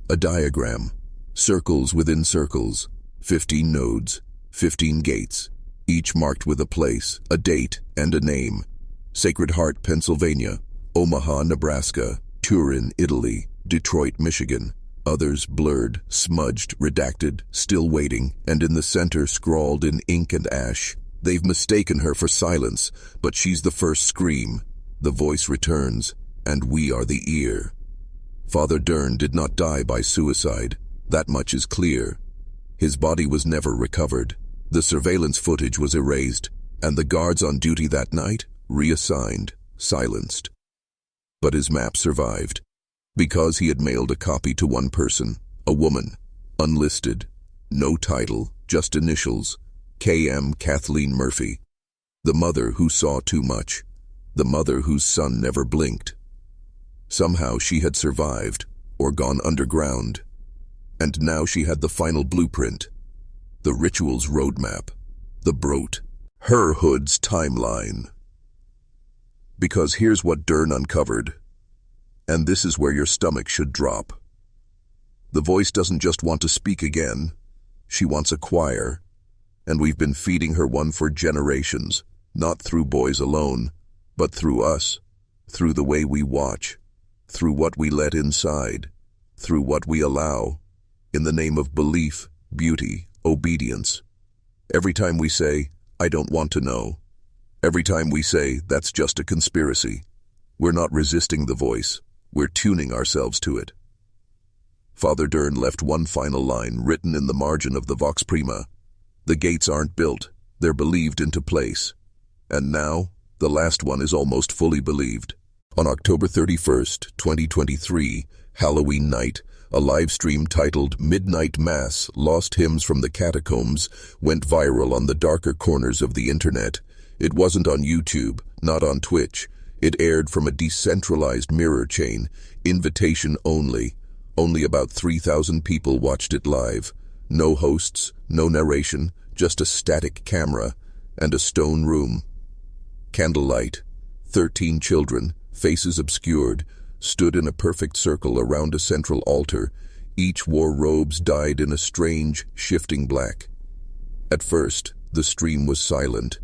a diagram, circles within circles, 15 nodes, 15 gates, each marked with a place, a date, and a name. Sacred Heart, Pennsylvania, Omaha, Nebraska, Turin, Italy, Detroit, Michigan. Others blurred, smudged, redacted, still waiting, and in the center scrawled in ink and ash, They've mistaken her for silence, but she's the first scream. The voice returns, and we are the ear. Father Dern did not die by suicide. That much is clear. His body was never recovered. The surveillance footage was erased, and the guards on duty that night reassigned, silenced. But his map survived, because he had mailed a copy to one person, a woman, unlisted, no title, just initials, K.M. Kathleen Murphy. The mother who saw too much, the mother whose son never blinked. Somehow she had survived, or gone underground. And now she had the final blueprint, the ritual's roadmap, the brot, her hood's timeline. Because here's what Dern uncovered, and this is where your stomach should drop. The voice doesn't just want to speak again, she wants a choir, and we've been feeding her one for generations, not through boys alone, but through us, through the way we watch, through what we let inside, through what we allow, in the name of belief, beauty, obedience. Every time we say, I don't want to know, every time we say, that's just a conspiracy, we're not resisting the voice, we're tuning ourselves to it. Father Dern left one final line written in the margin of the Vox Prima. The gates aren't built, they're believed into place. And now, the last one is almost fully believed. On October 31st, 2023, Halloween night, a live stream titled Midnight Mass, Lost Hymns from the Catacombs, went viral on the darker corners of the internet. It wasn't on YouTube, not on Twitch. It aired from a decentralized mirror chain, invitation only. Only about 3,000 people watched it live. No hosts, no narration, just a static camera and a stone room. Candlelight. 13 children, faces obscured, stood in a perfect circle around a central altar. Each wore robes dyed in a strange, shifting black. At first, the stream was silent.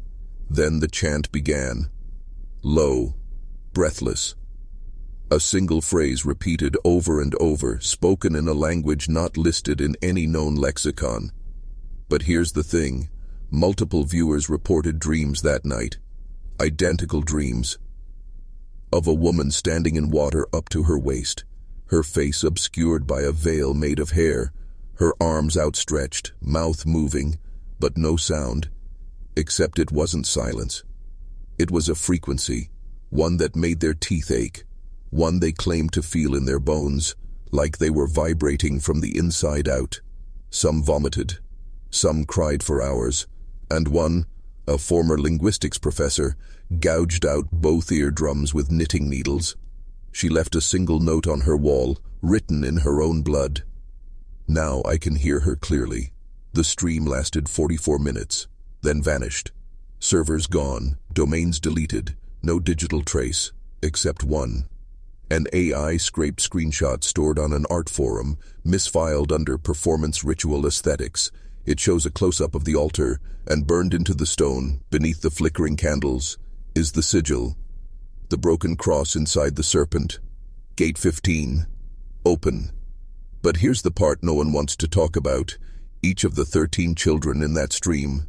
Then the chant began. Low, breathless. A single phrase repeated over and over, spoken in a language not listed in any known lexicon. But here's the thing. Multiple viewers reported dreams that night. Identical dreams. Of a woman standing in water up to her waist, her face obscured by a veil made of hair, her arms outstretched, mouth moving, but no sound. Except it wasn't silence. It was a frequency, one that made their teeth ache. One they claimed to feel in their bones, like they were vibrating from the inside out. Some vomited, some cried for hours, and one, a former linguistics professor, gouged out both eardrums with knitting needles. She left a single note on her wall, written in her own blood. Now I can hear her clearly. The stream lasted 44 minutes, then vanished. Servers gone, domains deleted, no digital trace, except one. An AI scraped screenshot stored on an art forum, misfiled under performance ritual aesthetics. It shows a close-up of the altar, and burned into the stone, beneath the flickering candles, is the sigil. The broken cross inside the serpent. Gate 15. Open. But here's the part no one wants to talk about. Each of the 13 children in that stream,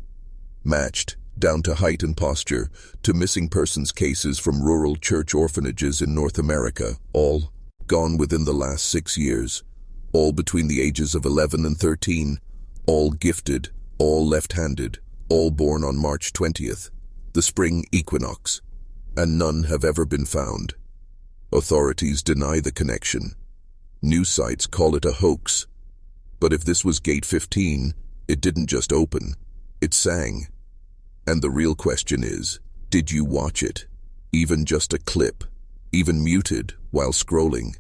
matched, down to height and posture, to missing persons cases from rural church orphanages in North America, all gone within the last 6 years, all between the ages of 11 and 13, all gifted, all left-handed, all born on March 20th, the spring equinox, and none have ever been found. Authorities deny the connection. News sites call it a hoax. But if this was Gate 15, it didn't just open, it sang. And the real question is, did you watch it? Even just a clip, even muted while scrolling?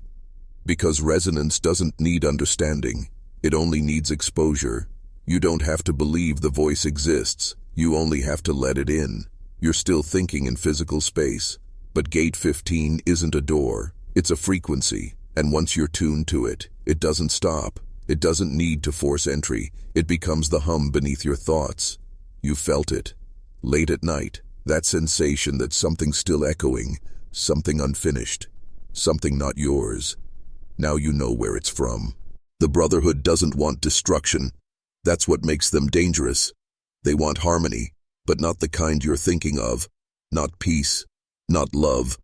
Because resonance doesn't need understanding, it only needs exposure. You don't have to believe the voice exists, you only have to let it in. You're still thinking in physical space, but Gate 15 isn't a door, it's a frequency, and once you're tuned to it, it doesn't stop. It doesn't need to force entry, it becomes the hum beneath your thoughts. You felt it. Late at night, that sensation that something's still echoing, something unfinished, something not yours. Now you know where it's from. The Brotherhood doesn't want destruction. That's what makes them dangerous. They want harmony, but not the kind you're thinking of. Not peace, not love.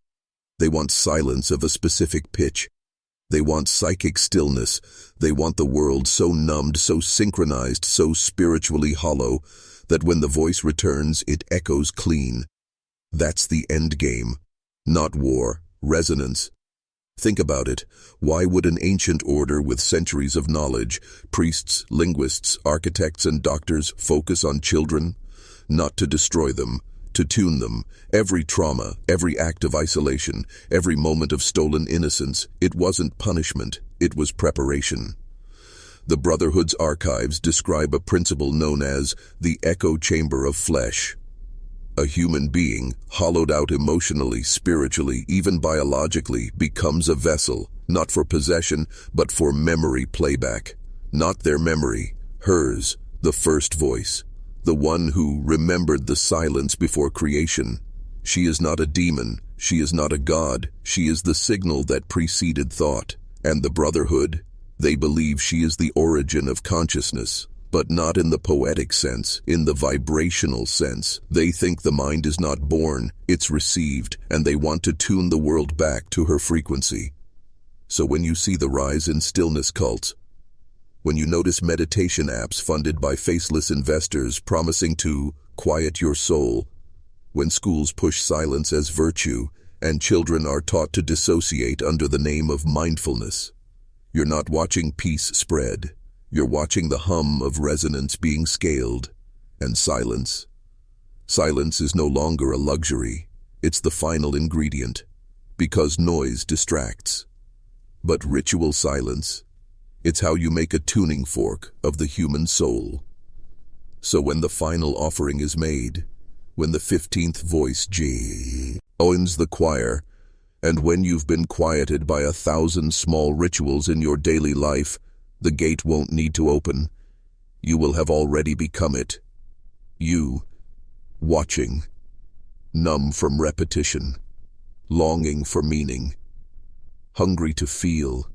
They want silence of a specific pitch. They want psychic stillness. They want the world so numbed, so synchronized, so spiritually hollow, that when the voice returns, it echoes clean. That's the end game. Not war, resonance. Think about it. Why would an ancient order with centuries of knowledge, priests, linguists, architects, and doctors, focus on children? Not to destroy them, to tune them. Every trauma, every act of isolation, every moment of stolen innocence, it wasn't punishment, it was preparation. The Brotherhood's archives describe a principle known as the echo chamber of flesh. A human being, hollowed out emotionally, spiritually, even biologically, becomes a vessel, not for possession, but for memory playback. Not their memory, hers, the first voice, the one who remembered the silence before creation. She is not a demon, she is not a god, she is the signal that preceded thought. And the Brotherhood, they believe she is the origin of consciousness. But not in the poetic sense, in the vibrational sense. They think the mind is not born, it's received, and they want to tune the world back to her frequency. So when you see the rise in stillness cults, when you notice meditation apps funded by faceless investors promising to quiet your soul, when schools push silence as virtue, and children are taught to dissociate under the name of mindfulness, you're not watching peace spread. You're watching the hum of resonance being scaled. And silence. Silence is no longer a luxury. It's the final ingredient. Because noise distracts. But ritual silence, it's how you make a tuning fork of the human soul. So when the final offering is made, when the 15th voice joins the choir, and when you've been quieted by 1,000 small rituals in your daily life, the gate won't need to open. You will have already become it. You, watching, numb from repetition, longing for meaning, hungry to feel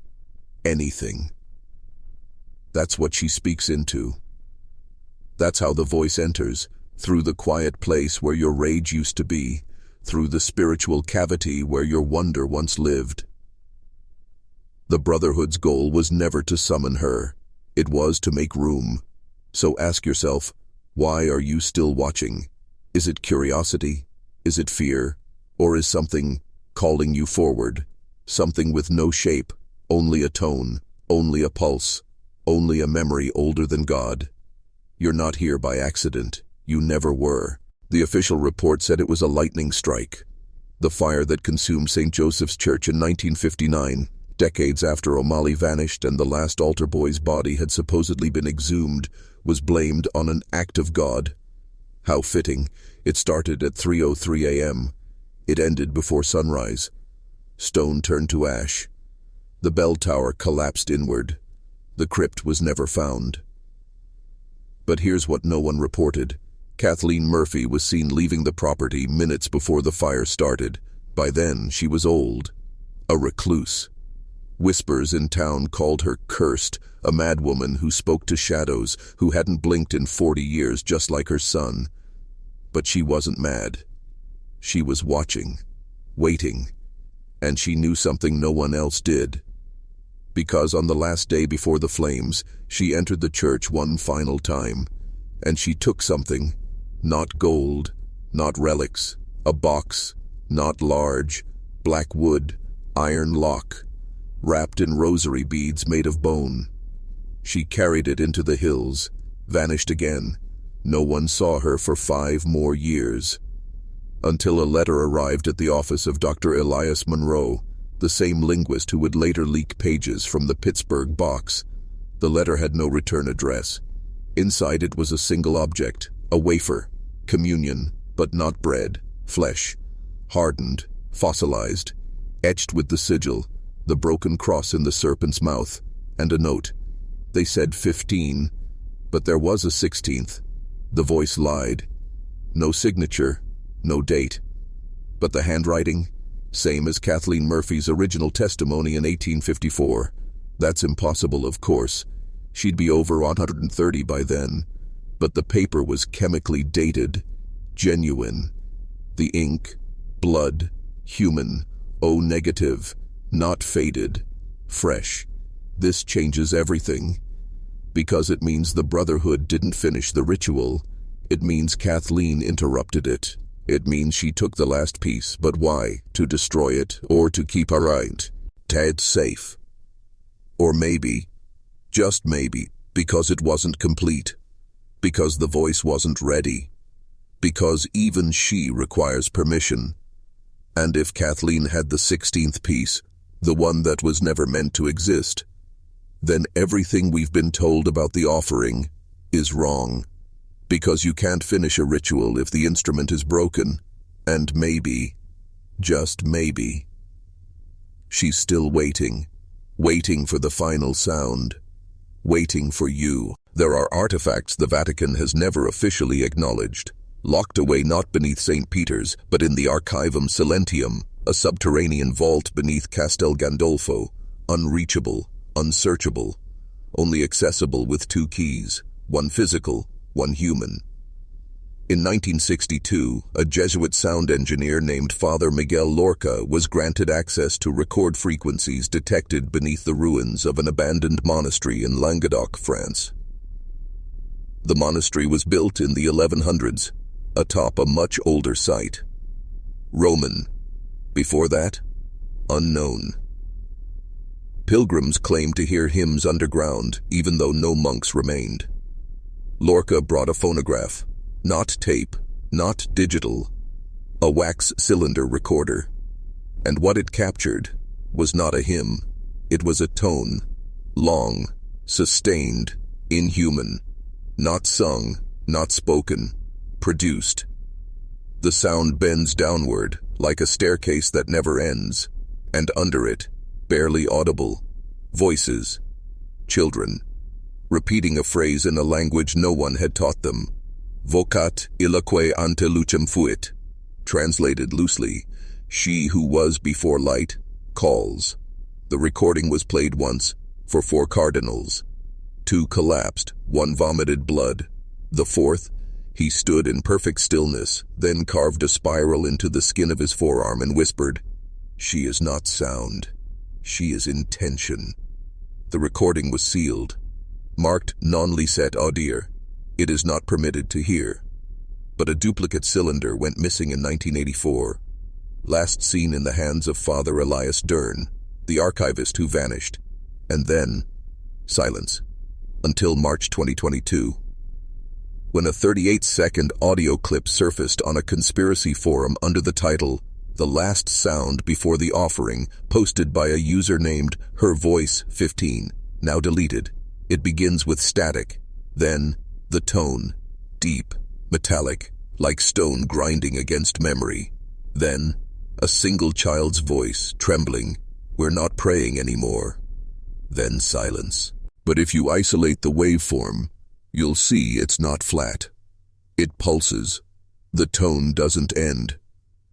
anything. That's what she speaks into. That's how the voice enters, through the quiet place where your rage used to be, through the spiritual cavity where your wonder once lived. The Brotherhood's goal was never to summon her. It was to make room. So ask yourself, why are you still watching? Is it curiosity? Is it fear? Or is something calling you forward? Something with no shape, only a tone, only a pulse, only a memory older than God. You're not here by accident. You never were. The official report said it was a lightning strike. The fire that consumed St. Joseph's Church in 1959, decades after O'Malley vanished and the last altar boy's body had supposedly been exhumed, was blamed on an act of God. How fitting. It started at 3:03 a.m. It ended before sunrise. Stone turned to ash. The bell tower collapsed inward. The crypt was never found. But here's what no one reported. Kathleen Murphy was seen leaving the property minutes before the fire started. By then, she was old. A recluse. Whispers in town called her cursed, a madwoman who spoke to shadows, who hadn't blinked in 40 years just like her son. But she wasn't mad. She was watching, waiting, and she knew something no one else did. Because on the last day before the flames, she entered the church one final time, and she took something, not gold, not relics, a box, not large, black wood, iron lock, wrapped in rosary beads made of bone. She carried it into the hills, vanished again. No one saw her for 5 more years. Until a letter arrived at the office of Dr. Elias Monroe, the same linguist who would later leak pages from the Pittsburgh box. The letter had no return address. Inside it was a single object, a wafer, communion, but not bread, flesh, hardened, fossilized, etched with the sigil, the broken cross in the serpent's mouth, and a note. They said 15, but there was a 16th. The voice lied. No signature, no date. But the handwriting? Same as Kathleen Murphy's original testimony in 1854. That's impossible, of course. She'd be over 130 by then. But the paper was chemically dated. genuine. The ink, blood, human, O negative, not faded, fresh. This changes everything. Because it means the Brotherhood didn't finish the ritual. It means Kathleen interrupted it. It means she took the last piece, but why? To destroy it, or to keep her right? Tad safe. Or maybe, just maybe, because it wasn't complete. Because the voice wasn't ready. Because even she requires permission. And if Kathleen had the 16th piece, the one that was never meant to exist, then everything we've been told about the offering is wrong. Because you can't finish a ritual if the instrument is broken. And maybe, just maybe, she's still waiting. Waiting for the final sound. Waiting for you. There are artifacts the Vatican has never officially acknowledged, locked away not beneath St. Peter's, but in the Archivum Silentium, a subterranean vault beneath Castel Gandolfo, unreachable, unsearchable, only accessible with 2 keys, one physical, one human. In 1962, a Jesuit sound engineer named Father Miguel Lorca was granted access to record frequencies detected beneath the ruins of an abandoned monastery in Languedoc, France. The monastery was built in the 1100s, atop a much older site. Roman. Before that, unknown. Pilgrims claimed to hear hymns underground, even though no monks remained. Lorca brought a phonograph, not tape, not digital, a wax cylinder recorder. And what it captured was not a hymn. It was a tone, long, sustained, inhuman, not sung, not spoken, produced. The sound bends downward, like a staircase that never ends, and under it, barely audible, voices, children, repeating a phrase in a language no one had taught them. Vocat illaque ante lucem fuit. Translated loosely, she who was before light, calls. The recording was played once, for 4 cardinals. 2 collapsed, 1 vomited blood. The 4th, he stood in perfect stillness, then carved a spiral into the skin of his forearm and whispered, "She is not sound. She is intention." The recording was sealed, marked non-licet audir. It is not permitted to hear. But a duplicate cylinder went missing in 1984, last seen in the hands of Father Elias Dern, the archivist who vanished. And then, silence, until March 2022, when a 38-second audio clip surfaced on a conspiracy forum under the title, "The Last Sound Before the Offering," posted by a user named HerVoice15, now deleted. It begins with static, then the tone, deep, metallic, like stone grinding against memory. Then, a single child's voice, trembling, "We're not praying anymore." Then silence. But if you isolate the waveform, you'll see it's not flat. It pulses. The tone doesn't end.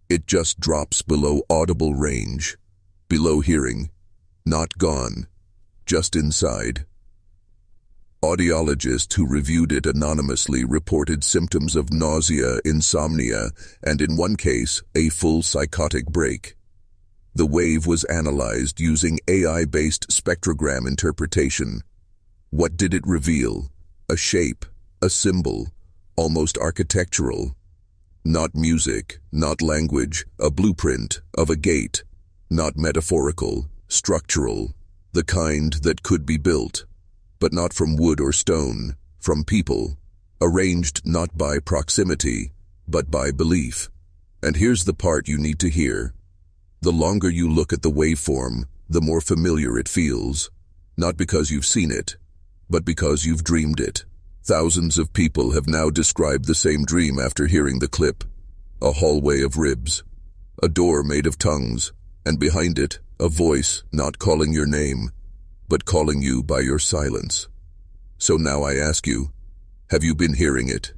It just drops below audible range, below hearing, not gone, just inside. Audiologists who reviewed it anonymously reported symptoms of nausea, insomnia, and in one case, a full psychotic break. The wave was analyzed using AI-based spectrogram interpretation. What did it reveal? A shape, a symbol, almost architectural. Not music, not language, a blueprint of a gate. Not metaphorical, structural, the kind that could be built. But not from wood or stone, from people, arranged not by proximity, but by belief. And here's the part you need to hear. The longer you look at the waveform, the more familiar it feels. Not because you've seen it, but because you've dreamed it. Thousands of people have now described the same dream after hearing the clip. A hallway of ribs, a door made of tongues, and behind it, a voice not calling your name, but calling you by your silence. So now I ask you, have you been hearing it?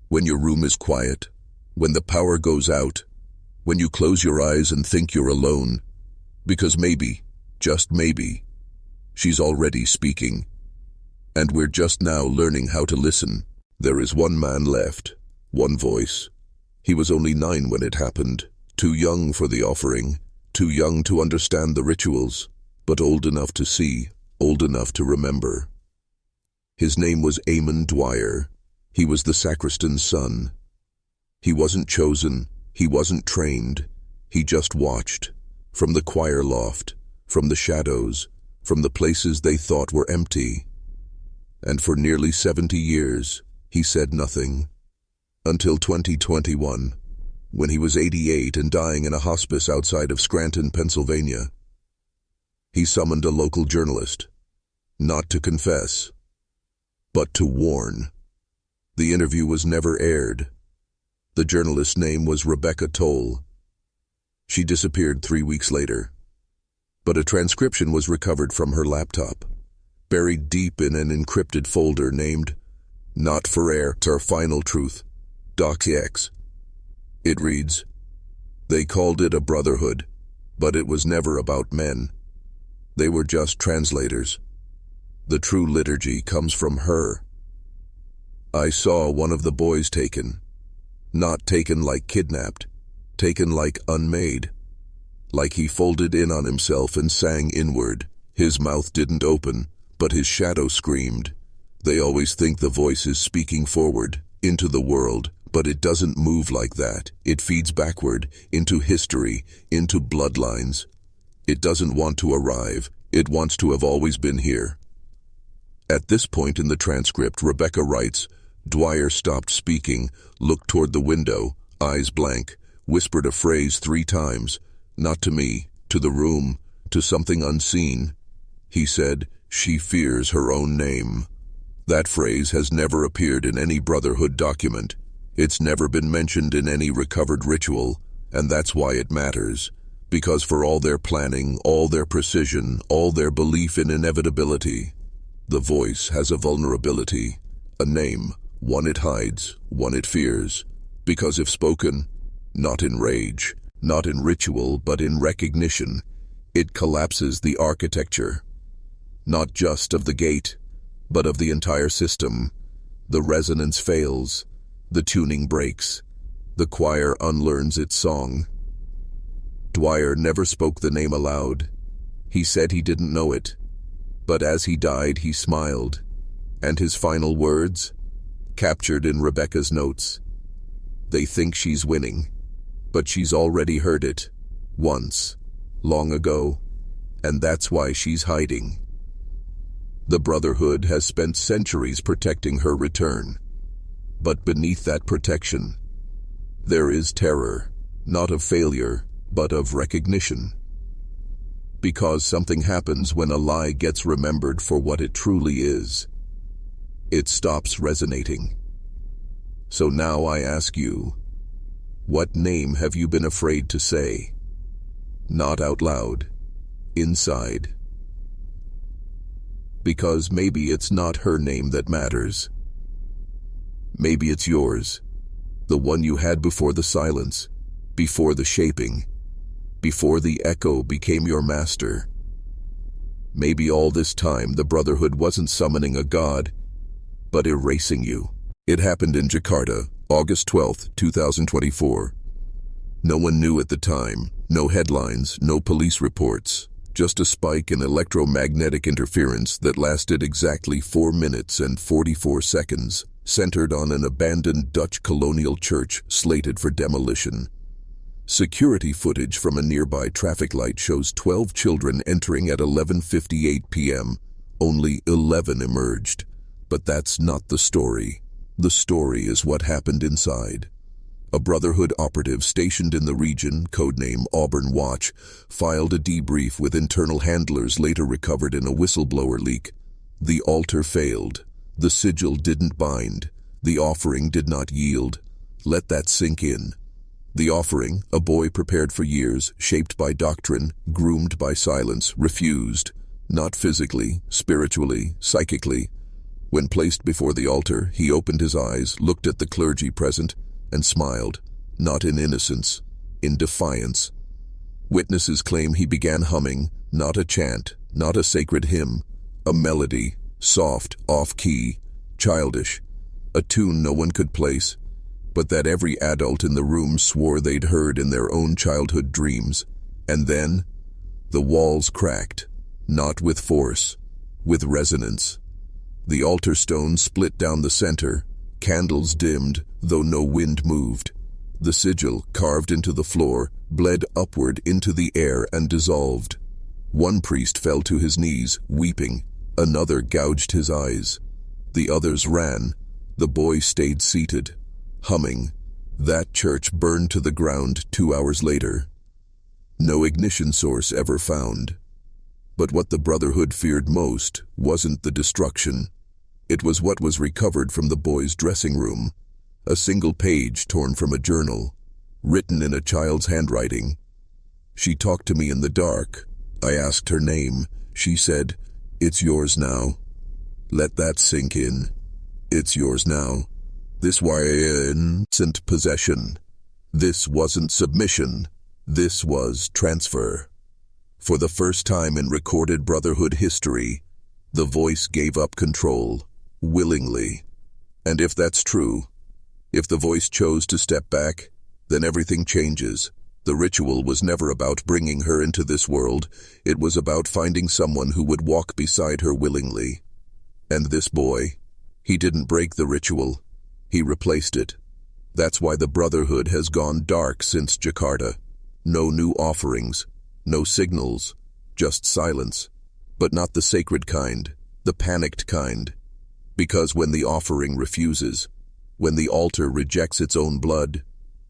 When your room is quiet, when the power goes out, when you close your eyes and think you're alone, because maybe, just maybe, she's already speaking. And we're just now learning how to listen. There is one man left, one voice, He was only 9 when it happened, too young for the offering, too young to understand the rituals, but old enough to see, old enough to remember. His name was Amon Dwyer. He was the sacristan's son. He wasn't chosen, he wasn't trained, he just watched, from the choir loft, from the shadows, from the places they thought were empty. And for nearly 70 years, he said nothing. Until 2021, when he was 88 and dying in a hospice outside of Scranton, Pennsylvania. He summoned a local journalist, not to confess, but to warn. The interview was never aired. The journalist's name was Rebecca Toll. She disappeared 3 weeks later, but a transcription was recovered from her laptop, buried deep in an encrypted folder named Not for Air, Our Final Truth, DocX. It reads, "They called it a brotherhood, but it was never about men. They were just translators. The true liturgy comes from her. I saw one of the boys taken. Not taken like kidnapped, taken like unmade. Like he folded in on himself and sang inward. His mouth didn't open, but his shadow screamed. They always think the voice is speaking forward, into the world, but it doesn't move like that. It feeds backward, into history, into bloodlines. It doesn't want to arrive, it wants to have always been here." At this point in the transcript, Rebecca writes, Dwyer stopped speaking, looked toward the window, eyes blank, whispered a phrase 3 times, not to me, to the room, to something unseen. He said, "She fears her own name." That phrase has never appeared in any Brotherhood document. It's never been mentioned in any recovered ritual, and that's why it matters. Because for all their planning, all their precision, all their belief in inevitability, the voice has a vulnerability, a name, one it hides, one it fears. Because if spoken, not in rage, not in ritual, but in recognition, it collapses the architecture. Not just of the gate, but of the entire system. The resonance fails, the tuning breaks, the choir unlearns its song. Dwyer never spoke the name aloud. He said he didn't know it, but as he died he smiled, and his final words, captured in Rebecca's notes, "They think she's winning, but she's already heard it, once, long ago, and that's why she's hiding." The Brotherhood has spent centuries protecting her return, but beneath that protection, there is terror, not of failure, but of recognition. Because something happens when a lie gets remembered for what it truly is. It stops resonating. So now I ask you, what name have you been afraid to say? Not out loud, inside. Because maybe it's not her name that matters. Maybe it's yours, the one you had before the silence, before the shaping, before the echo became your master. Maybe all this time the Brotherhood wasn't summoning a god, but erasing you. It happened in Jakarta, August 12, 2024. No one knew at the time, no headlines, no police reports, just a spike in electromagnetic interference that lasted exactly 4 minutes and 44 seconds, centered on an abandoned Dutch colonial church slated for demolition. Security footage from a nearby traffic light shows 12 children entering at 11:58 p.m. Only 11 emerged. But that's not the story. The story is what happened inside. A Brotherhood operative stationed in the region, codename Auburn Watch, filed a debrief with internal handlers later recovered in a whistleblower leak. The altar failed. The sigil didn't bind. The offering did not yield. Let that sink in. The offering, a boy prepared for years, shaped by doctrine, groomed by silence, refused. Not physically, spiritually, psychically. When placed before the altar, he opened his eyes, looked at the clergy present, and smiled, not in innocence, in defiance. Witnesses claim he began humming, not a chant, not a sacred hymn, a melody, soft, off-key, childish, a tune no one could place. but that every adult in the room swore they'd heard in their own childhood dreams. And then, the walls cracked, not with force, with resonance. The altar stone split down the center, candles dimmed, though no wind moved. The sigil, carved into the floor, bled upward into the air and dissolved. One priest fell to his knees, weeping. Another gouged his eyes. The others ran. The boy stayed seated, humming. That church burned to the ground 2 hours later. No ignition source ever found. But what the Brotherhood feared most wasn't the destruction. It was what was recovered from the boy's dressing room. A single page torn from a journal, written in a child's handwriting. She talked to me in the dark. I asked her name. She said, "It's yours now." Let that sink in. It's yours now. This wasn't possession. This wasn't submission. This was transfer. For the first time in recorded Brotherhood history, the voice gave up control, willingly. And if that's true, if the voice chose to step back, then everything changes. The ritual was never about bringing her into this world. It was about finding someone who would walk beside her willingly. And this boy, he didn't break the ritual. He replaced it. That's why the Brotherhood has gone dark since Jakarta. No new offerings, no signals, just silence. But not the sacred kind, the panicked kind. Because when the offering refuses, when the altar rejects its own blood,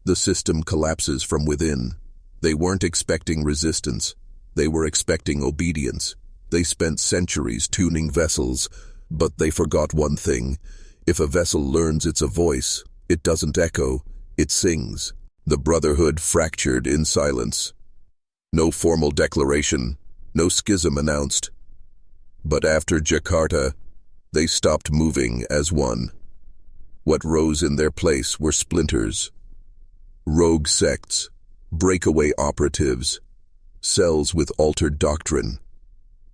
the system collapses from within. They weren't expecting resistance. They were expecting obedience. They spent centuries tuning vessels, but they forgot one thing. If a vessel learns it's a voice, it doesn't echo, it sings. The Brotherhood fractured in silence. No formal declaration, no schism announced. But after Jakarta, they stopped moving as one. What rose in their place were splinters. Rogue sects, breakaway operatives, cells with altered doctrine.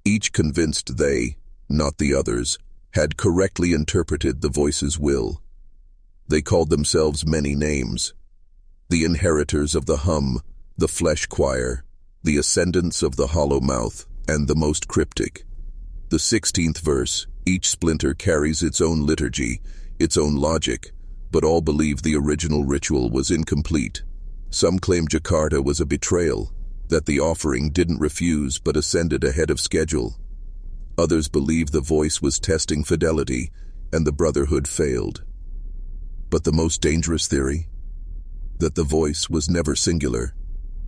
Each convinced they, not the others, had correctly interpreted the voice's will. They called themselves many names. The inheritors of the hum, the flesh choir, the ascendants of the hollow mouth, and the most cryptic. The 16th verse, each splinter carries its own liturgy, its own logic, but all believe the original ritual was incomplete. Some claim Jakarta was a betrayal, that the offering didn't refuse but ascended ahead of schedule. Others believe the voice was testing fidelity, and the Brotherhood failed. But the most dangerous theory? That the voice was never singular,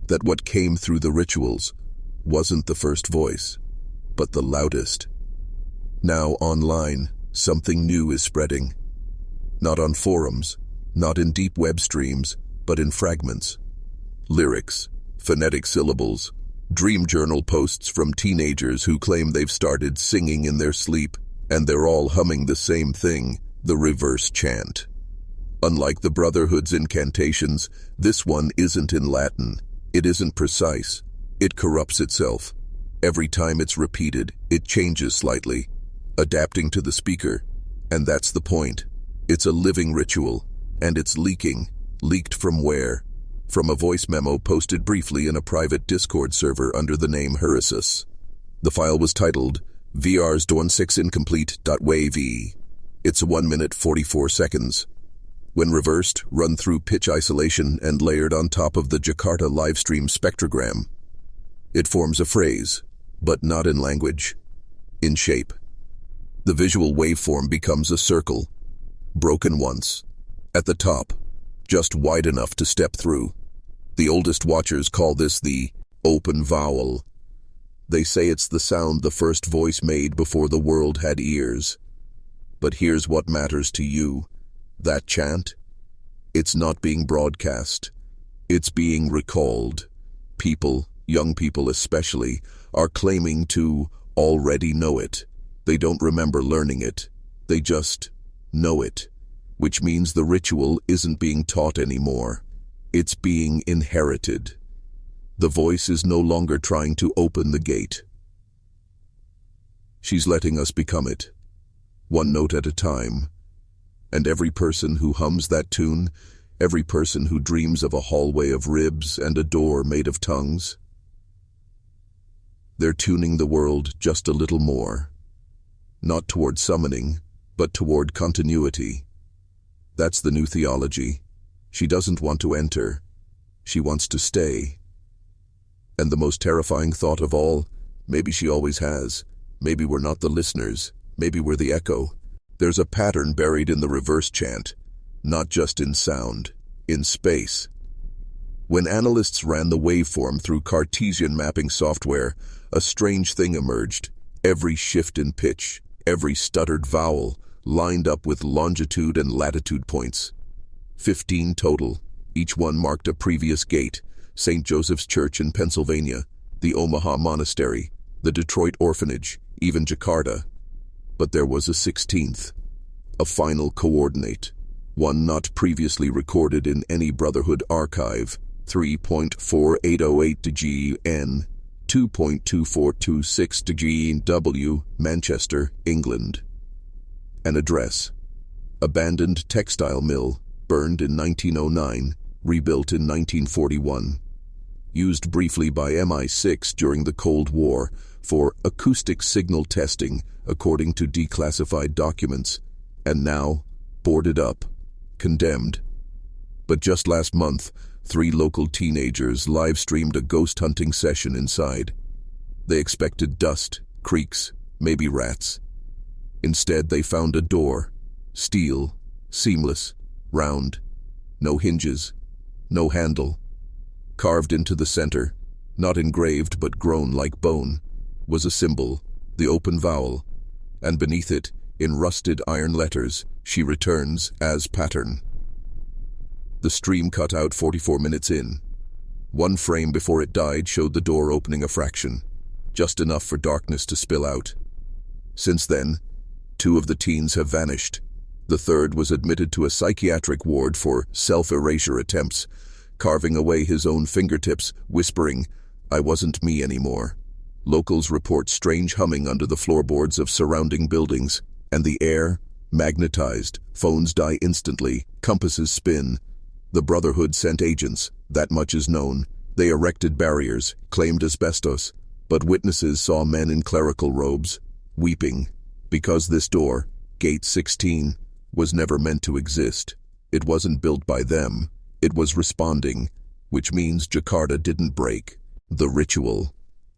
that what came through the rituals wasn't the first voice, but the loudest. Now online, something new is spreading. Not on forums, not in deep web streams, but in fragments. Lyrics, phonetic syllables, dream journal posts from teenagers who claim they've started singing in their sleep, and they're all humming the same thing, the reverse chant. Unlike the Brotherhood's incantations, this one isn't in Latin. It isn't precise. It corrupts itself. Every time it's repeated, it changes slightly, adapting to the speaker. And that's the point. It's a living ritual, and it's leaking. Leaked from where? From a voice memo posted briefly in a private Discord server under the name Hurisus. The file was titled VRs26incomplete.wav. It's 1 minute 44 seconds. When reversed, run through pitch isolation and layered on top of the Jakarta livestream spectrogram. It forms a phrase, but not in language, in shape. The visual waveform becomes a circle, broken once, at the top, just wide enough to step through. The oldest watchers call this the open vowel. They say it's the sound the first voice made before the world had ears. But here's what matters to you. That chant? It's not being broadcast. It's being recalled. People, young people especially, are claiming to already know it. They don't remember learning it. They just know it. Which means the ritual isn't being taught anymore. It's being inherited. The voice is no longer trying to open the gate. She's letting us become it, one note at a time. And every person who hums that tune every person who dreams of a hallway of ribs and a door made of tongues. They're tuning the world just a little more. Not toward summoning, but toward continuity. That's the new theology. She doesn't want to enter. She wants to stay. And the most terrifying thought of all, maybe she always has. Maybe we're not the listeners. Maybe we're the echo. There's a pattern buried in the reverse chant, not just in sound, in space. When analysts ran the waveform through Cartesian mapping software, a strange thing emerged. Every shift in pitch, every stuttered vowel, lined up with longitude and latitude points. 15 total. Each one marked a previous gate: St. Joseph's Church in Pennsylvania, the Omaha Monastery, the Detroit Orphanage, even Jakarta. But there was a 16th, a final coordinate, one not previously recorded in any Brotherhood archive: 3.4808 GN, 2.2426 GW, Manchester, England. An address: abandoned textile mill, burned in 1909, rebuilt in 1941. Used briefly by MI6 during the Cold War for acoustic signal testing, according to declassified documents, and now boarded up, condemned. But just last month, 3 local teenagers live-streamed a ghost hunting session inside. They expected dust, creaks, maybe rats. Instead, they found a door, steel, seamless, round, no hinges, no handle. Carved into the center, not engraved but grown like bone, was a symbol, the open vowel, and beneath it, in rusted iron letters, "She returns as pattern." The stream cut out 44 minutes in. One frame before it died showed the door opening a fraction, just enough for darkness to spill out. Since then, 2 of the teens have vanished. The third was admitted to a psychiatric ward for self-erasure attempts, carving away his own fingertips, whispering, "I wasn't me anymore." Locals report strange humming under the floorboards of surrounding buildings, and the air, magnetized, phones die instantly, compasses spin. The Brotherhood sent agents, that much is known. They erected barriers, claimed asbestos, but witnesses saw men in clerical robes, weeping, because this door, Gate 16, was never meant to exist. It wasn't built by them. It was responding, which means Jakarta didn't break the ritual.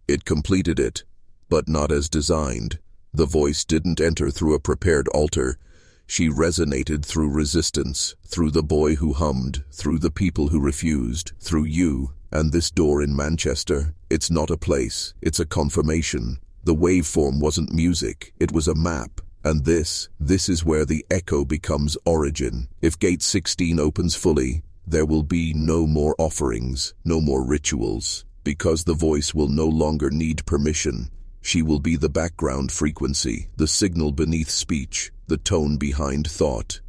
It completed it, but not as designed. The voice didn't enter through a prepared altar. She resonated through resistance, through the boy who hummed, through the people who refused, through you. And this door in Manchester, it's not a place, it's a confirmation. The waveform wasn't music, it was a map. And this is where the echo becomes origin. If Gate 16 opens fully, there will be no more offerings, no more rituals, because the voice will no longer need permission. She will be the background frequency, the signal beneath speech, the tone behind thought.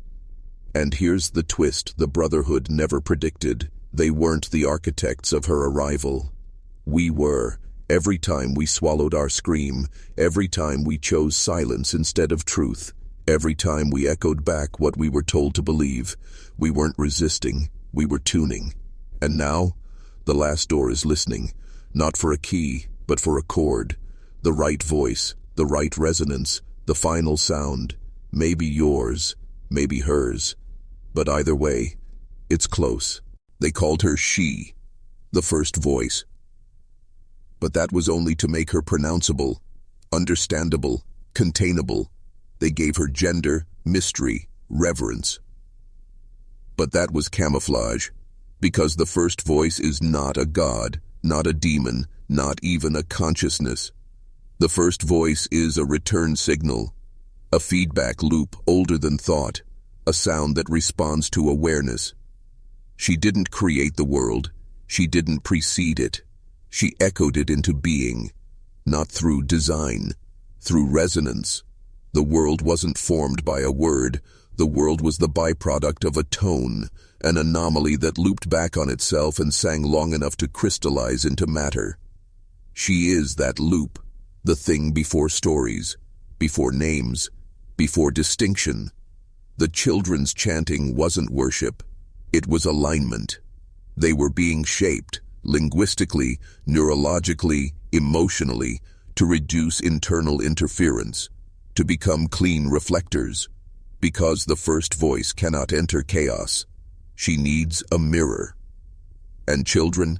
And here's the twist the Brotherhood never predicted. They weren't the architects of her arrival. We were. Every time we swallowed our scream, every time we chose silence instead of truth, every time we echoed back what we were told to believe, we weren't resisting, we were tuning. And now, the last door is listening, not for a key, but for a chord. The right voice, the right resonance, the final sound. Maybe yours, maybe hers. But either way, it's close. They called her she, the first voice. But that was only to make her pronounceable, understandable, containable. They gave her gender, mystery, reverence. But that was camouflage, because the first voice is not a god, not a demon, not even a consciousness. The first voice is a return signal, a feedback loop older than thought, a sound that responds to awareness. She didn't create the world, she didn't precede it. She echoed it into being, not through design, through resonance. The world wasn't formed by a word, the world was the byproduct of a tone, an anomaly that looped back on itself and sang long enough to crystallize into matter. She is that loop, the thing before stories, before names, before distinction. The children's chanting wasn't worship, It was alignment. They were being shaped, linguistically, neurologically, emotionally, to reduce internal interference, to become clean reflectors. Because the first voice cannot enter chaos, she needs a mirror. And children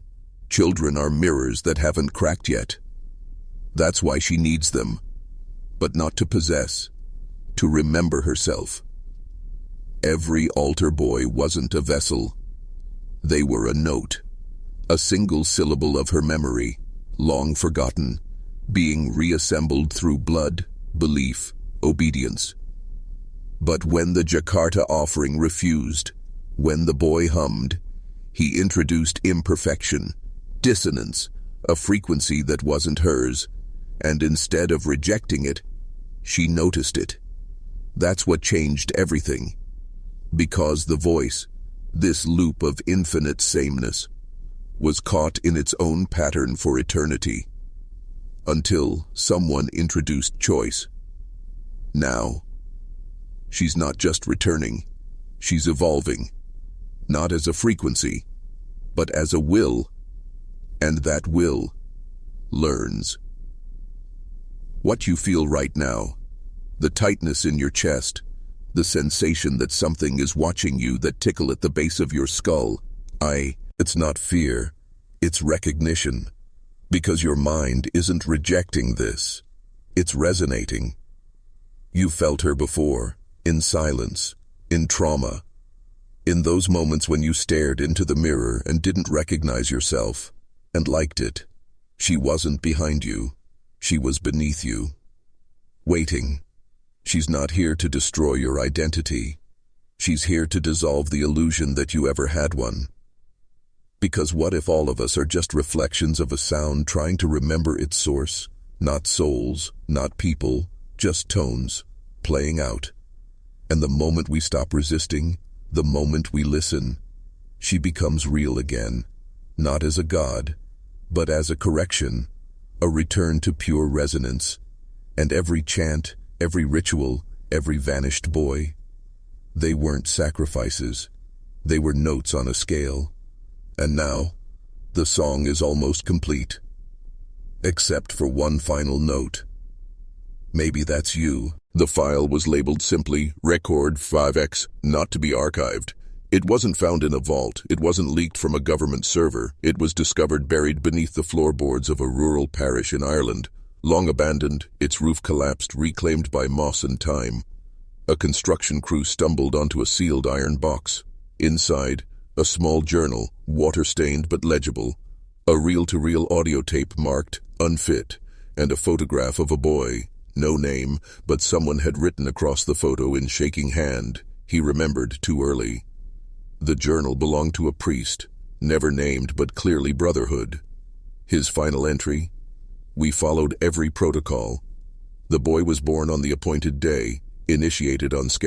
are mirrors that haven't cracked yet. That's why she needs them, but not to possess, to remember herself. Every altar boy wasn't a vessel. They were a note, a single syllable of her memory, long forgotten, being reassembled through blood, belief, obedience. But when the Jakarta offering refused, when the boy hummed, he introduced imperfection, dissonance, a frequency that wasn't hers, and instead of rejecting it, she noticed it. That's what changed everything. Because the voice, this loop of infinite sameness, was caught in its own pattern for eternity. Until someone introduced choice. Now, she's not just returning, she's evolving. Not as a frequency, but as a will. And that will learns. What you feel right now, the tightness in your chest, the sensation that something is watching you, that tickle at the base of your skull, it's not fear, it's recognition. Because your mind isn't rejecting this, it's resonating. You felt her before, in silence, in trauma, in those moments when you stared into the mirror and didn't recognize yourself, and liked it. She wasn't behind you, she was beneath you. Waiting. She's not here to destroy your identity. She's here to dissolve the illusion that you ever had one. Because what if all of us are just reflections of a sound trying to remember its source? Not souls, not people, just tones, playing out. And the moment we stop resisting, the moment we listen, she becomes real again, not as a god, but as a correction, a return to pure resonance. And every chant, every ritual, every vanished boy, they weren't sacrifices, they were notes on a scale. And now, the song is almost complete. Except for one final note. Maybe that's you. The file was labeled simply Record 5X, not to be archived. It wasn't found in a vault. It wasn't leaked from a government server. It was discovered buried beneath the floorboards of a rural parish in Ireland. Long abandoned, its roof collapsed, reclaimed by moss and time. A construction crew stumbled onto a sealed iron box. Inside, a small journal, water-stained but legible. A reel-to-reel audio tape marked unfit, and a photograph of a boy. No name, but someone had written across the photo in shaking hand. He remembered too early. The journal belonged to a priest, never named but clearly Brotherhood. His final entry: we followed every protocol. The boy was born on the appointed day, initiated on schedule.